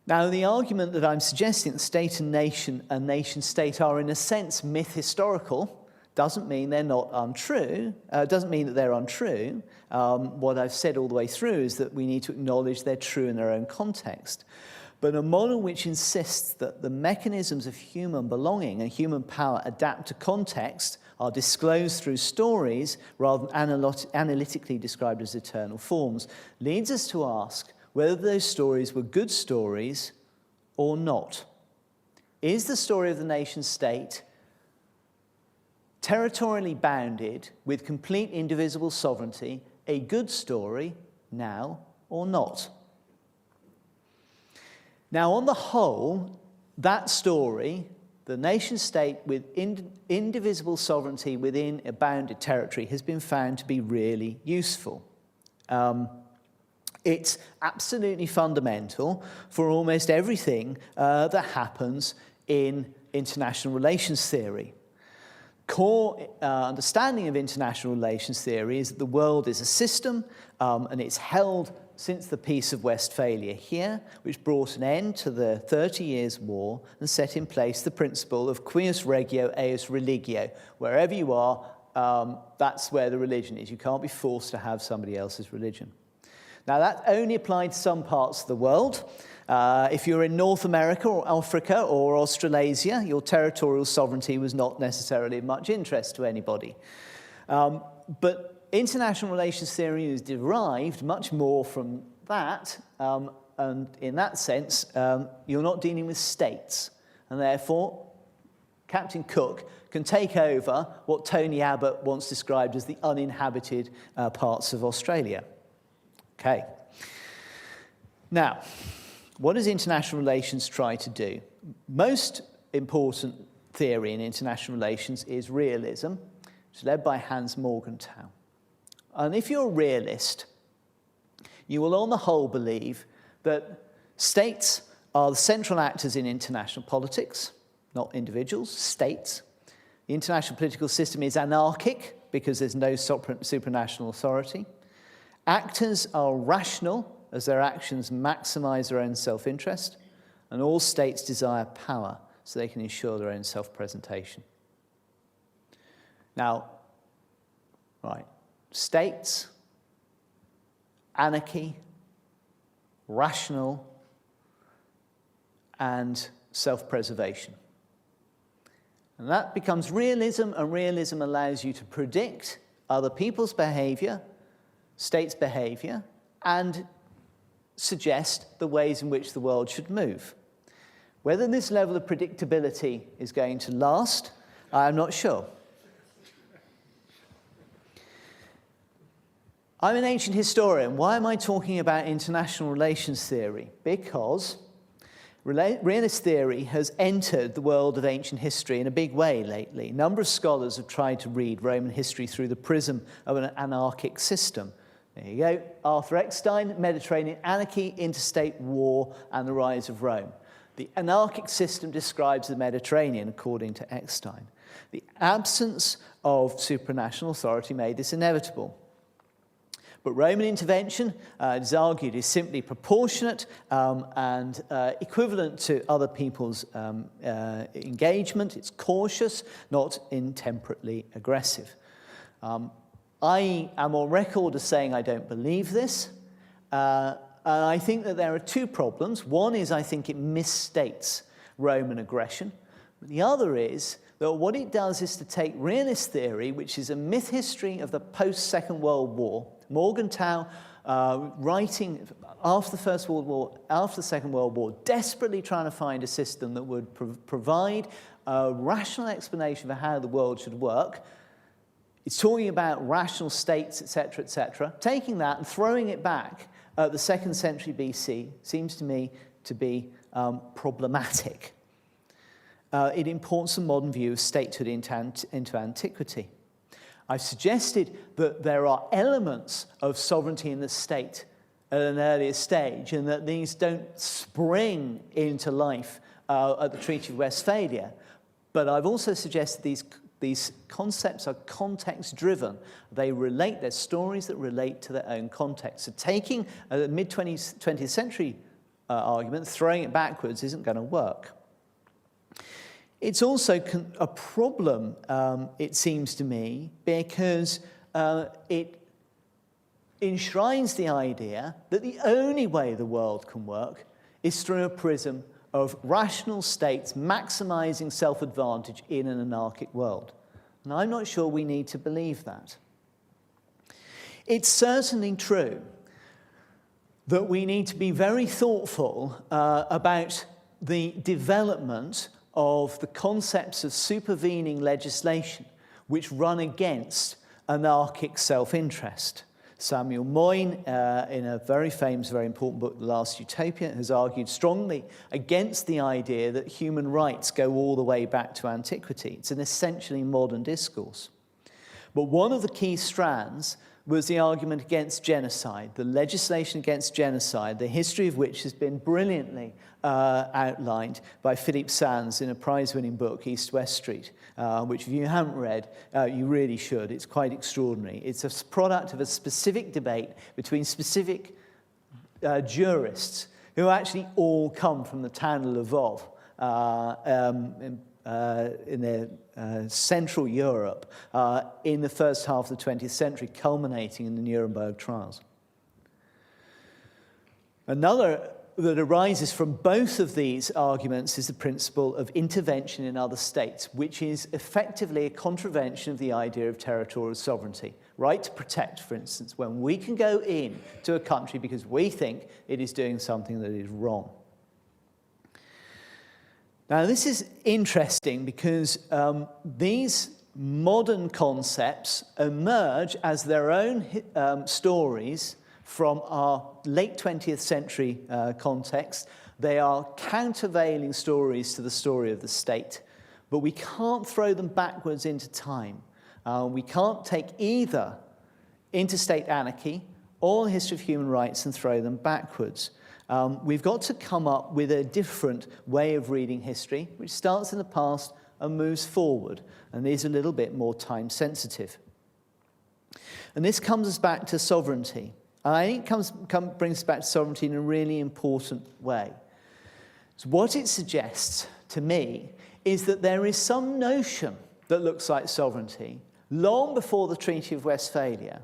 Now, the argument that I'm suggesting that state and nation-state are in a sense myth-historical doesn't mean they're not untrue, doesn't mean that they're untrue. What I've said all the way through is that we need to acknowledge they're true in their own context. But a model which insists that the mechanisms of human belonging and human power adapt to context are disclosed through stories rather than analytically described as eternal forms leads us to ask whether those stories were good stories or not. Is the story of the nation-state territorially bounded with complete indivisible sovereignty a good story now or not? Now, on the whole, that story the nation-state with indivisible sovereignty within a bounded territory has been found to be really useful. It's absolutely fundamental for almost everything that happens in international relations theory. Core understanding of international relations theory is that the world is a system, and it's held since the Peace of Westphalia here, which brought an end to the 30 Years' War and set in place the principle of cuius regio eius religio. Wherever you are, that's where the religion is. You can't be forced to have somebody else's religion. Now, that only applied to some parts of the world. If you're in North America or Africa or Australasia, your territorial sovereignty was not necessarily of much interest to anybody. But international relations theory is derived much more from that, and in that sense, you're not dealing with states, and therefore Captain Cook can take over what Tony Abbott once described as the uninhabited parts of Australia. Okay. Now, what does international relations try to do? Most important theory in international relations is realism, which is led by Hans Morgenthau. And if you're a realist, you will on the whole believe that states are the central actors in international politics, not individuals, states. The international political system is anarchic because there's no supranational authority. Actors are rational as their actions maximize their own self-interest, and all states desire power so they can ensure their own self-presentation. Now, right, states, anarchy, rational, and self-preservation. And that becomes realism, and realism allows you to predict other people's behavior, states' behavior, and suggest the ways in which the world should move. Whether this level of predictability is going to last, I'm not sure. I'm an ancient historian. Why am I talking about international relations theory? Because realist theory has entered the world of ancient history in a big way lately. A number of scholars have tried to read Roman history through the prism of an anarchic system. There you go, Arthur Eckstein, Mediterranean Anarchy, Interstate War, and the Rise of Rome. The anarchic system describes the Mediterranean, according to Eckstein. The absence of supranational authority made this inevitable. But Roman intervention, it is argued, is simply proportionate and equivalent to other people's engagement. It's cautious, not intemperately aggressive. I am on record as saying I don't believe this. And I think that there are two problems. One is I think it misstates Roman aggression. The other is that what it does is to take realist theory, which is a myth history of the post-Second World War, Morgenthau writing after the First World War, after the Second World War, desperately trying to find a system that would provide a rational explanation for how the world should work. It's talking about rational states, etc., taking that and throwing it back at the 2nd century BC seems to me to be problematic. It imports a modern view of statehood into antiquity. I've suggested that there are elements of sovereignty in the state at an earlier stage and that these don't spring into life at the Treaty of Westphalia. But I've also suggested these concepts are context-driven. They relate, they're stories that relate to their own context. So taking a mid-20th century argument, throwing it backwards isn't going to work. It's also a problem, it seems to me, because it enshrines the idea that the only way the world can work is through a prism of rational states maximizing self-advantage in an anarchic world. And I'm not sure we need to believe that. It's certainly true that we need to be very thoughtful about the development of the concepts of supervening legislation which run against anarchic self-interest. Samuel Moyn, in a very famous, very important book, The Last Utopia, has argued strongly against the idea that human rights go all the way back to antiquity. It's an essentially modern discourse. But one of the key strands was the argument against genocide, the legislation against genocide, the history of which has been brilliantly outlined by Philippe Sands in a prize-winning book, East-West Street, which if you haven't read, you really should. It's quite extraordinary. It's a product of a specific debate between specific jurists who actually all come from the town of Lvov in Central Europe in the first half of the 20th century, culminating in the Nuremberg trials. Another that arises from both of these arguments is the principle of intervention in other states, which is effectively a contravention of the idea of territorial sovereignty. Right to protect, for instance, when we can go in to a country because we think it is doing something that is wrong. Now, this is interesting because these modern concepts emerge as their own stories from our late 20th century context. They are countervailing stories to the story of the state, but we can't throw them backwards into time. We can't take either interstate anarchy or the history of human rights and throw them backwards. We've got to come up with a different way of reading history, which starts in the past and moves forward, and is a little bit more time sensitive. And this comes us back to sovereignty. And I think it brings us back to sovereignty in a really important way. So what it suggests to me is that there is some notion that looks like sovereignty long before the Treaty of Westphalia,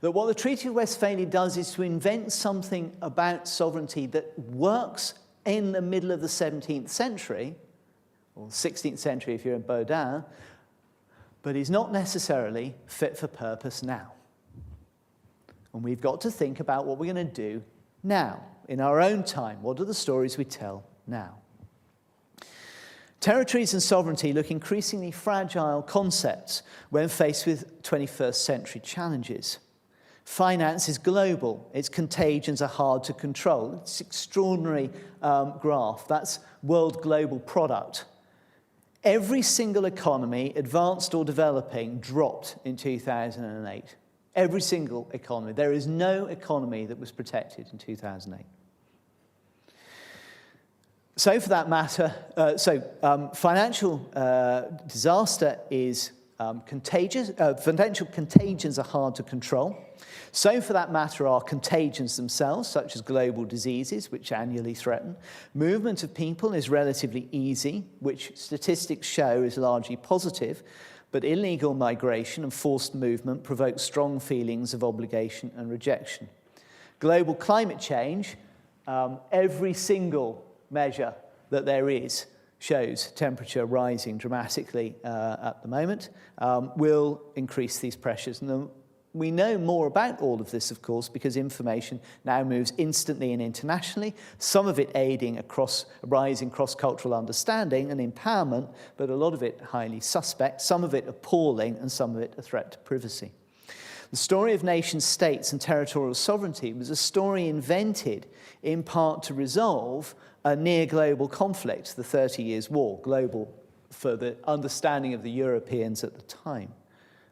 that what the Treaty of Westphalia does is to invent something about sovereignty that works in the middle of the 17th century, or 16th century if you're in Baudin, but is not necessarily fit for purpose now. And we've got to think about what we're going to do now, in our own time. What are the stories we tell now? Territories and sovereignty look increasingly fragile concepts when faced with 21st century challenges. Finance is global. Its contagions are hard to control. It's an extraordinary graph. That's world global product. Every single economy, advanced or developing, dropped in 2008. Every single economy. There is no economy that was protected in 2008. So for that matter, financial disaster is contagious. Financial contagions are hard to control. So for that matter are contagions themselves, such as global diseases, which annually threaten. Movement of people is relatively easy, which statistics show is largely positive, but illegal migration and forced movement provoke strong feelings of obligation and rejection. Global climate change, every single measure that there is shows temperature rising dramatically at the moment, will increase these pressures. And we know more about all of this, of course, because information now moves instantly and internationally, some of it aiding a rising cross-cultural understanding and empowerment, but a lot of it highly suspect, some of it appalling, and some of it a threat to privacy. The story of nation-states and territorial sovereignty was a story invented in part to resolve a near-global conflict, the 30 Years' War, global for the understanding of the Europeans at the time,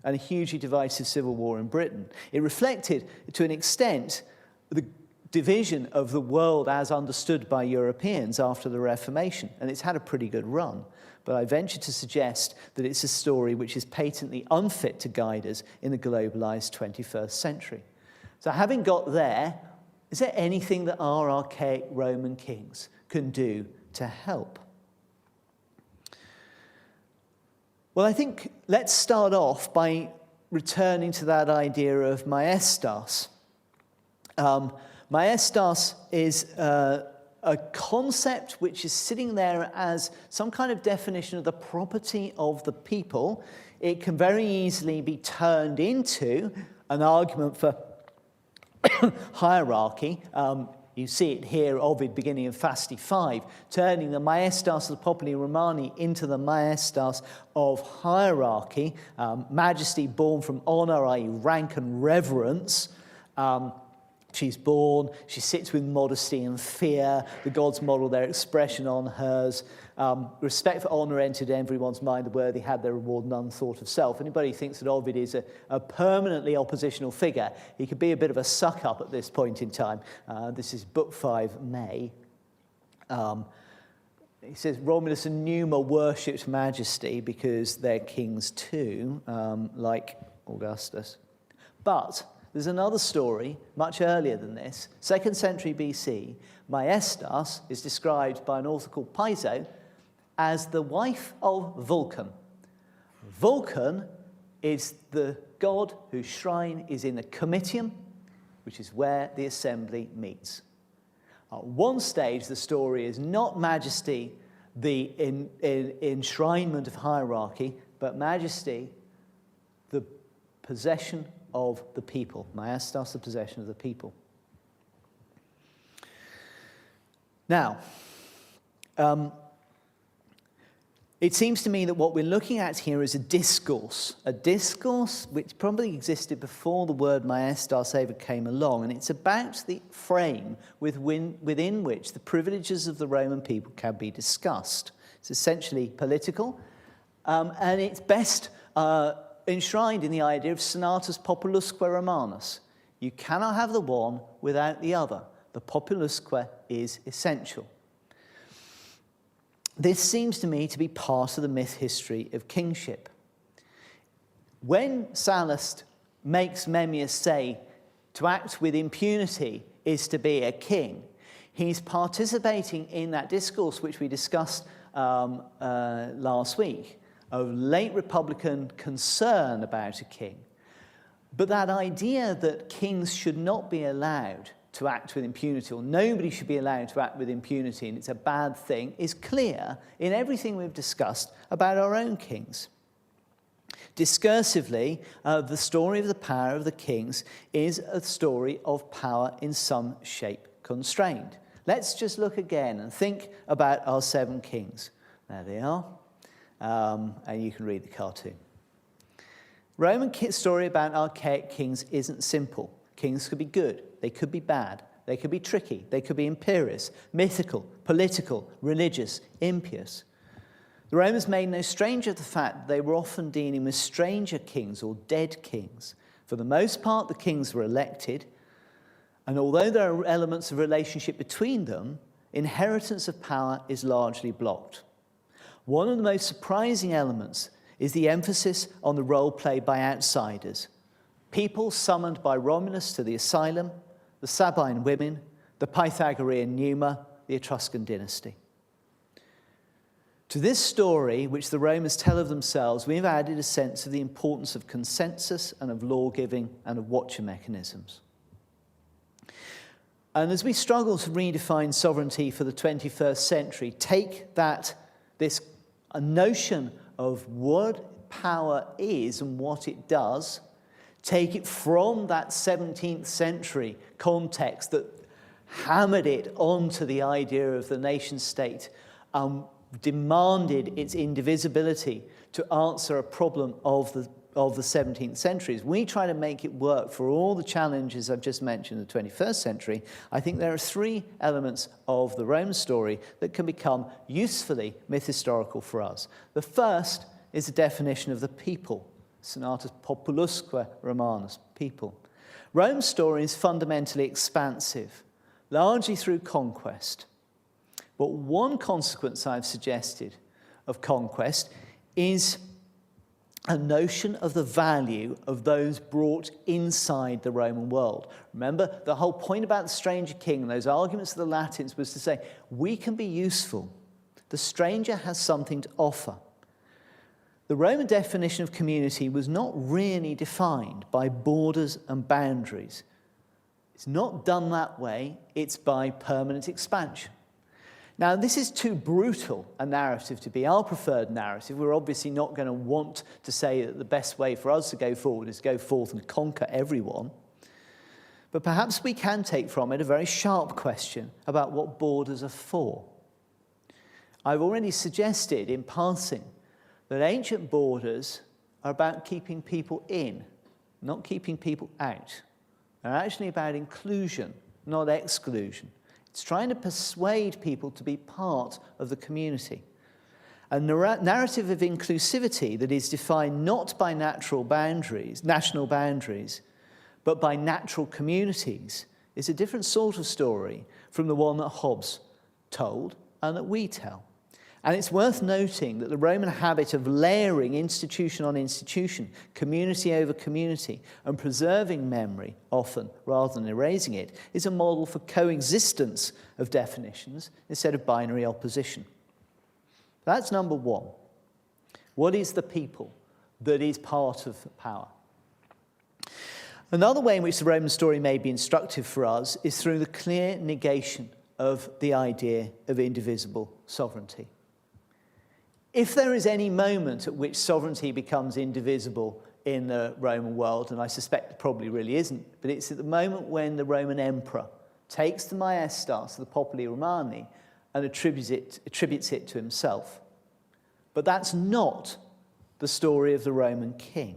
and a hugely divisive civil war in Britain. It reflected, to an extent, the division of the world as understood by Europeans after the Reformation, and it's had a pretty good run. But I venture to suggest that it's a story which is patently unfit to guide us in the globalized 21st century. So having got there, is there anything that our archaic Roman kings can do to help? Well, I think let's start off by returning to that idea of maestas. Maestas is a concept which is sitting there as some kind of definition of the property of the people. It can very easily be turned into an argument for hierarchy. You see it here, Ovid, beginning of Fasti 5, turning the maestas of the Populi Romani into the maestas of hierarchy, majesty born from honor, i.e. rank and reverence, She's born, she sits with modesty and fear, the gods model their expression on hers. Respect for honour entered everyone's mind, the worthy had their reward, none thought of self. Anybody who thinks that Ovid is a permanently oppositional figure, he could be a bit of a suck-up at this point in time. This is Book 5, May. He says, Romulus and Numa worshipped majesty because they're kings too, like Augustus. But there's another story, much earlier than this. 2nd century BC, Maestas is described by an author called Piso as the wife of Vulcan. Vulcan is the god whose shrine is in the Comitium, which is where the assembly meets. At one stage, the story is not majesty, the enshrinement of hierarchy, but majesty, the possession of the people. Maestas, the possession of the people. Now, it seems to me that what we're looking at here is a discourse which probably existed before the word maestas ever came along, and it's about the frame within which the privileges of the Roman people can be discussed. It's essentially political, and it's best enshrined in the idea of senatus populusque Romanus. You cannot have the one without the other. The populusque is essential. This seems to me to be part of the myth history of kingship. When Sallust makes Memmius say to act with impunity is to be a king, he's participating in that discourse which we discussed last week, of late Republican concern about a king. But that idea that kings should not be allowed to act with impunity, or nobody should be allowed to act with impunity, and it's a bad thing, is clear in everything we've discussed about our own kings. Discursively, the story of the power of the kings is a story of power in some shape constrained. Let's just look again and think about our 7 kings. There they are. And you can read the cartoon. Roman story about archaic kings isn't simple. Kings could be good, they could be bad, they could be tricky, they could be imperious, mythical, political, religious, impious. The Romans made no stranger of the fact that they were often dealing with stranger kings or dead kings. For the most part, the kings were elected, and although there are elements of relationship between them, inheritance of power is largely blocked. One of the most surprising elements is the emphasis on the role played by outsiders. People summoned by Romulus to the asylum, the Sabine women, the Pythagorean Numa, the Etruscan dynasty. To this story, which the Romans tell of themselves, we've added a sense of the importance of consensus and of law-giving and of watcher mechanisms. And as we struggle to redefine sovereignty for the 21st century, take a notion of what power is and what it does, take it from that 17th century context that hammered it onto the idea of the nation state, demanded its indivisibility to answer a problem of the 17th centuries. We try to make it work for all the challenges I've just mentioned in the 21st century. I think there are 3 elements of the Roman story that can become usefully myth-historical for us. The first is the definition of the people, senatus populusque Romanus, people. Rome's story is fundamentally expansive, largely through conquest. But one consequence I've suggested of conquest is a notion of the value of those brought inside the Roman world. Remember, the whole point about the stranger king and those arguments of the Latins was to say, we can be useful. The stranger has something to offer. The Roman definition of community was not really defined by borders and boundaries. It's not done that way, it's by permanent expansion. Now, this is too brutal a narrative to be our preferred narrative. We're obviously not going to want to say that the best way for us to go forward is to go forth and conquer everyone. But perhaps we can take from it a very sharp question about what borders are for. I've already suggested in passing that ancient borders are about keeping people in, not keeping people out. They're actually about inclusion, not exclusion. It's trying to persuade people to be part of the community. A narrative of inclusivity that is defined not by national boundaries, but by natural communities is a different sort of story from the one that Hobbes told and that we tell. And it's worth noting that the Roman habit of layering institution on institution, community over community, and preserving memory often rather than erasing it, is a model for coexistence of definitions instead of binary opposition. That's number one. What is the people that is part of power? Another way in which the Roman story may be instructive for us is through the clear negation of the idea of indivisible sovereignty. If there is any moment at which sovereignty becomes indivisible in the Roman world, and I suspect it probably really isn't, but it's at the moment when the Roman emperor takes the maestas, the populi Romani, and attributes it to himself. But that's not the story of the Roman king.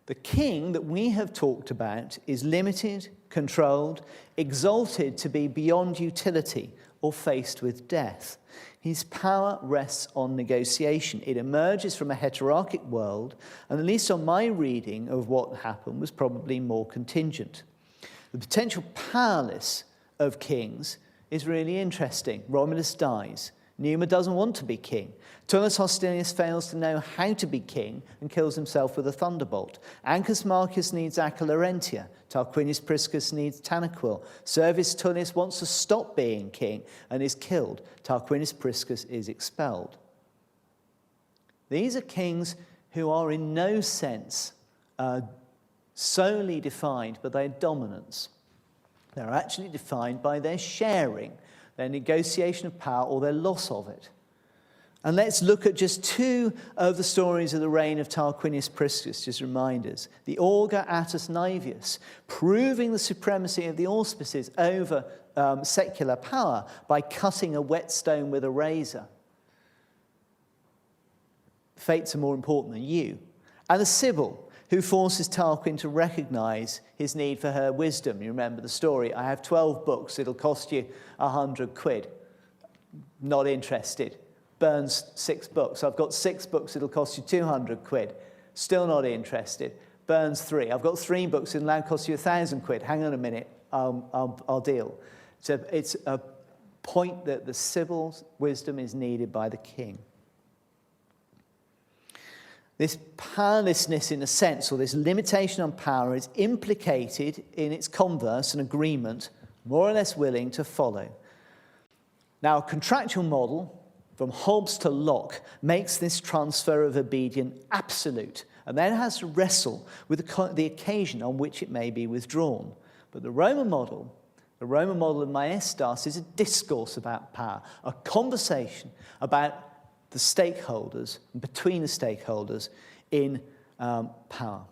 The king that we have talked about is limited, controlled, exalted to be beyond utility or faced with death. His power rests on negotiation. It emerges from a heterarchic world, and at least on my reading of what happened was probably more contingent. The potential powerless of kings is really interesting. Romulus dies. Numa doesn't want to be king. Tullus Hostilius fails to know how to be king and kills himself with a thunderbolt. Ancus Marcius needs Acca Larentia. Tarquinius Priscus needs Tanaquil. Servius Tullius wants to stop being king and is killed. Tarquinius Priscus is expelled. These are kings who are in no sense solely defined by their dominance. They're actually defined by their sharing, their negotiation of power, or their loss of it. And let's look at just two of the stories of the reign of Tarquinius Priscus, just reminders. The Augur Attus Naevius, proving the supremacy of the auspices over secular power by cutting a whetstone with a razor. Fates are more important than you. And the Sibyl, who forces Tarquin to recognize his need for her wisdom. You remember the story. I have 12 books. It'll cost you 100 quid. Not interested. Burns 6 books. I've got 6 books. It'll cost you 200 quid. Still not interested. Burns 3. I've got 3 books. It'll now cost you 1,000 quid. Hang on a minute. I'll deal. So it's a point that the Sibyl's wisdom is needed by the king. This powerlessness, in a sense, or this limitation on power, is implicated in its converse, an agreement, more or less willing to follow. Now, a contractual model, from Hobbes to Locke, makes this transfer of obedience absolute, and then has to wrestle with the occasion on which it may be withdrawn. But the Roman model of maestas, is a discourse about power, a conversation about the stakeholders, between the stakeholders in power.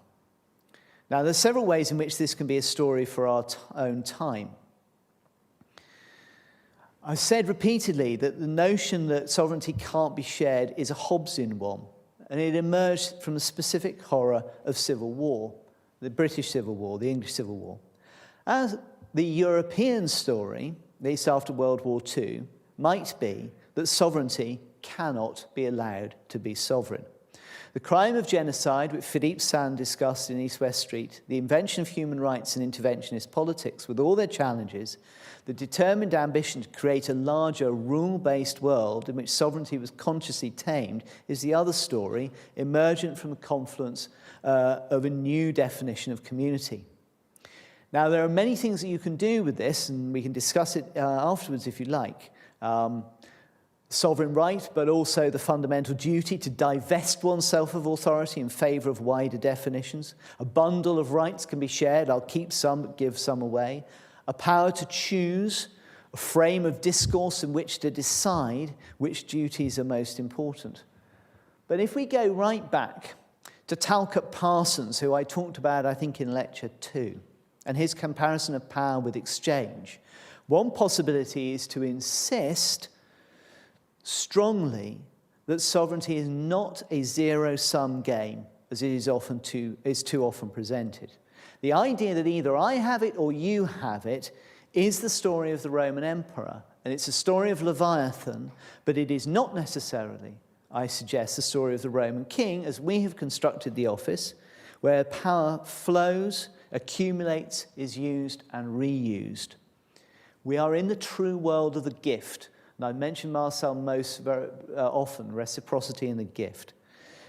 Now, there's several ways in which this can be a story for our own time. I've said repeatedly that the notion that sovereignty can't be shared is a Hobbesian one, and it emerged from the specific horror of civil war, the British Civil War, the English Civil War. As the European story, at least after World War II, might be that sovereignty cannot be allowed to be sovereign. The crime of genocide, which Philippe Sand discussed in East West Street, the invention of human rights and interventionist politics, with all their challenges, the determined ambition to create a larger rule-based world in which sovereignty was consciously tamed, is the other story, emergent from the confluence of a new definition of community. Now, there are many things that you can do with this, and we can discuss it afterwards if you like. Sovereign right, but also the fundamental duty to divest oneself of authority in favour of wider definitions. A bundle of rights can be shared. I'll keep some, but give some away. A power to choose, a frame of discourse in which to decide which duties are most important. But if we go right back to Talcott Parsons, who I talked about, I think, in Lecture 2, and his comparison of power with exchange, one possibility is to insist strongly that sovereignty is not a zero-sum game, as it is too often presented. The idea that either I have it or you have it is the story of the Roman emperor, and it's a story of Leviathan, but it is not necessarily, I suggest, the story of the Roman king, as we have constructed the office, where power flows, accumulates, is used, and reused. We are in the true world of the gift, and I mentioned Marcel Mauss very often, reciprocity in the gift,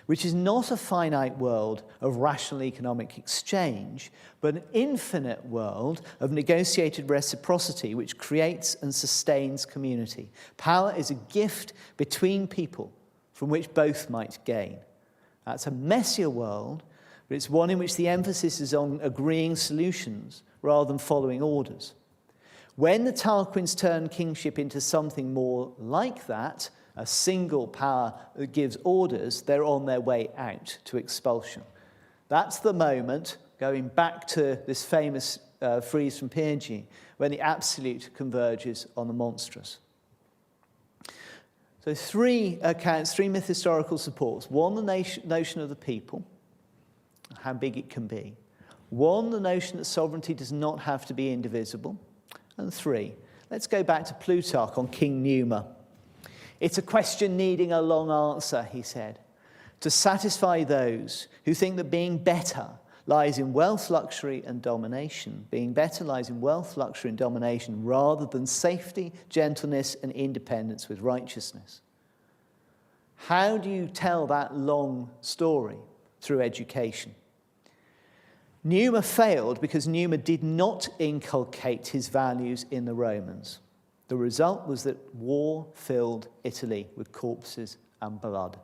which is not a finite world of rational economic exchange, but an infinite world of negotiated reciprocity which creates and sustains community. Power is a gift between people from which both might gain. That's a messier world, but it's one in which the emphasis is on agreeing solutions rather than following orders. When the Tarquins turn kingship into something more like that, a single power that gives orders, they're on their way out to expulsion. That's the moment, going back to this famous frieze from Piaget, when the absolute converges on the monstrous. So three accounts, three myth-historical supports. One, the notion of the people, how big it can be. One, the notion that sovereignty does not have to be indivisible. And three, let's go back to Plutarch on King Numa. It's a question needing a long answer, he said, to satisfy those who think that being better lies in wealth, luxury, and domination. Being better lies in wealth, luxury, and domination rather than safety, gentleness, and independence with righteousness. How do you tell that long story? Through education. Numa failed because Numa did not inculcate his values in the Romans. The result was that war filled Italy with corpses and blood.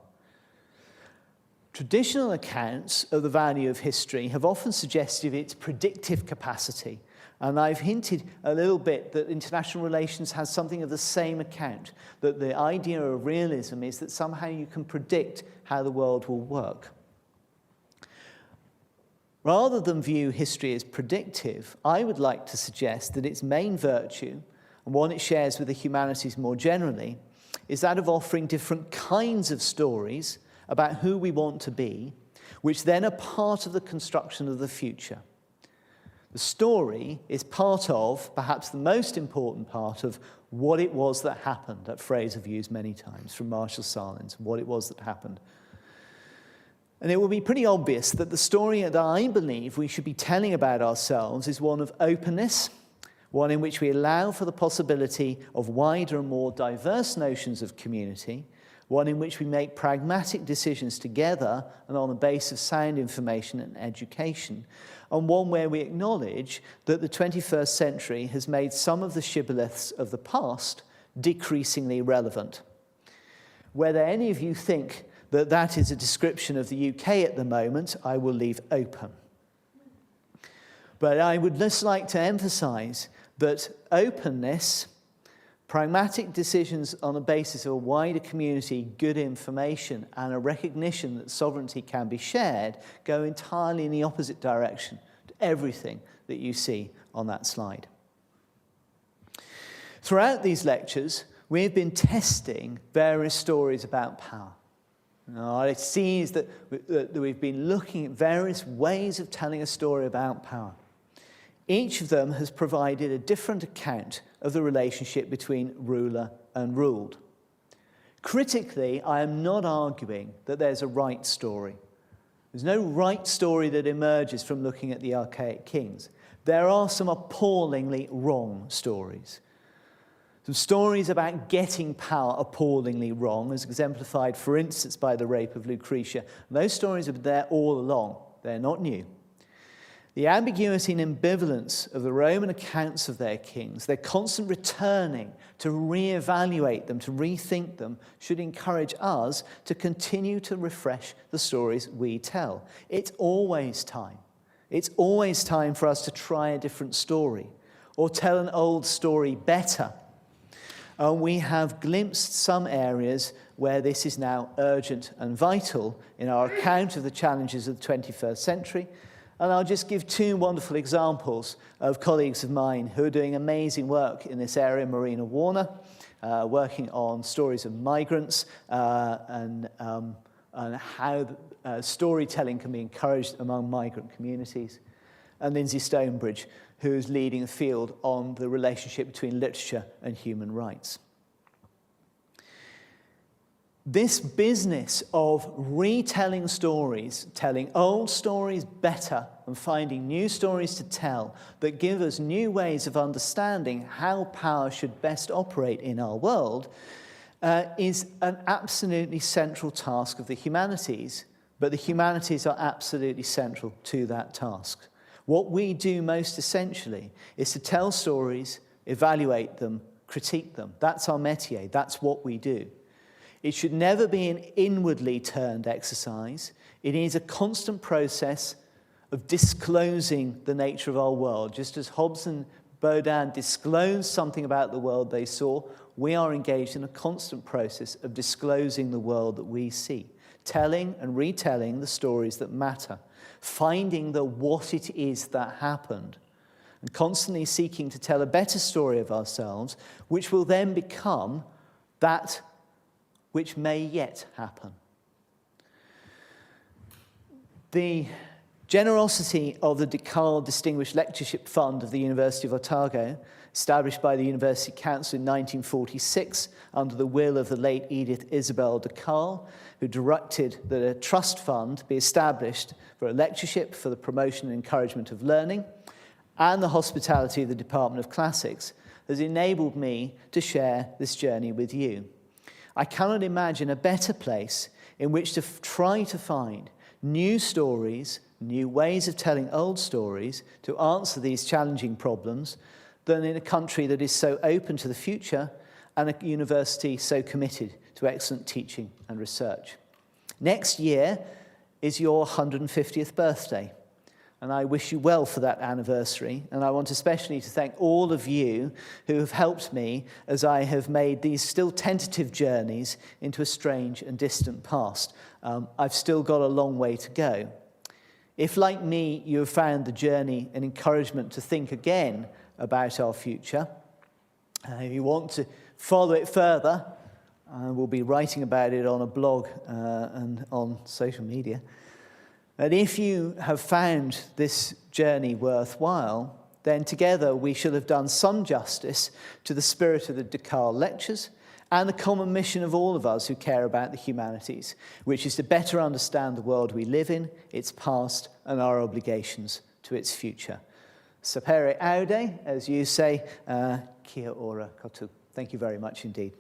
Traditional accounts of the value of history have often suggested its predictive capacity, and I've hinted a little bit that international relations has something of the same account, that the idea of realism is that somehow you can predict how the world will work. Rather than view history as predictive, I would like to suggest that its main virtue, and one it shares with the humanities more generally, is that of offering different kinds of stories about who we want to be, which then are part of the construction of the future. The story is part of, perhaps the most important part of, what it was that happened. That phrase I've used many times from Marshall Sahlins, what it was that happened. And it will be pretty obvious that the story that I believe we should be telling about ourselves is one of openness, one in which we allow for the possibility of wider and more diverse notions of community, one in which we make pragmatic decisions together and on the basis of sound information and education, and one where we acknowledge that the 21st century has made some of the shibboleths of the past decreasingly relevant. Whether any of you think that that is a description of the UK at the moment, I will leave open. But I would just like to emphasize that openness, pragmatic decisions on the basis of a wider community, good information, and a recognition that sovereignty can be shared go entirely in the opposite direction to everything that you see on that slide. Throughout these lectures, we've been testing various stories about power. It seems that we've been looking at various ways of telling a story about power. Each of them has provided a different account of the relationship between ruler and ruled. Critically, I am not arguing that there's a right story. There's no right story that emerges from looking at the archaic kings. There are some appallingly wrong stories. Some stories about getting power appallingly wrong, as exemplified, for instance, by the rape of Lucretia. And those stories have been there all along. They're not new. The ambiguity and ambivalence of the Roman accounts of their kings, their constant returning to reevaluate them, to rethink them, should encourage us to continue to refresh the stories we tell. It's always time. It's always time for us to try a different story or tell an old story better. And we have glimpsed some areas where this is now urgent and vital in our account of the challenges of the 21st century. And I'll just give two wonderful examples of colleagues of mine who are doing amazing work in this area. Marina Warner, working on stories of migrants and how storytelling can be encouraged among migrant communities. and Lindsay Stonebridge, who's leading the field on the relationship between literature and human rights. This business of retelling stories, telling old stories better and finding new stories to tell that give us new ways of understanding how power should best operate in our world is an absolutely central task of the humanities, but the humanities are absolutely central to that task. What we do most essentially is to tell stories, evaluate them, critique them. That's our métier, that's what we do. It should never be an inwardly turned exercise. It is a constant process of disclosing the nature of our world. Just as Hobbes and Baudin disclosed something about the world they saw, we are engaged in a constant process of disclosing the world that we see, telling and retelling the stories that matter, finding the what it is that happened, and constantly seeking to tell a better story of ourselves, which will then become that which may yet happen. The generosity of the Carle Distinguished Lectureship Fund of the University of Otago, established by the University Council in 1946 under the will of the late Edith Isabel de Carle, who directed that a trust fund be established for a lectureship for the promotion and encouragement of learning, and the hospitality of the Department of Classics, has enabled me to share this journey with you. I cannot imagine a better place in which to try to find new stories, new ways of telling old stories to answer these challenging problems than in a country that is so open to the future and a university so committed to excellent teaching and research. Next year is your 150th birthday, and I wish you well for that anniversary, and I want especially to thank all of you who have helped me as I have made these still tentative journeys into a strange and distant past. I've still got a long way to go. If, like me, you have found the journey an encouragement to think again about our future, if you want to follow it further, we'll be writing about it on a blog and on social media. And if you have found this journey worthwhile, then together we shall have done some justice to the spirit of the De Carle lectures and the common mission of all of us who care about the humanities, which is to better understand the world we live in, its past, and our obligations to its future. Sapere aude, as you say, kia ora koutou. Thank you very much indeed.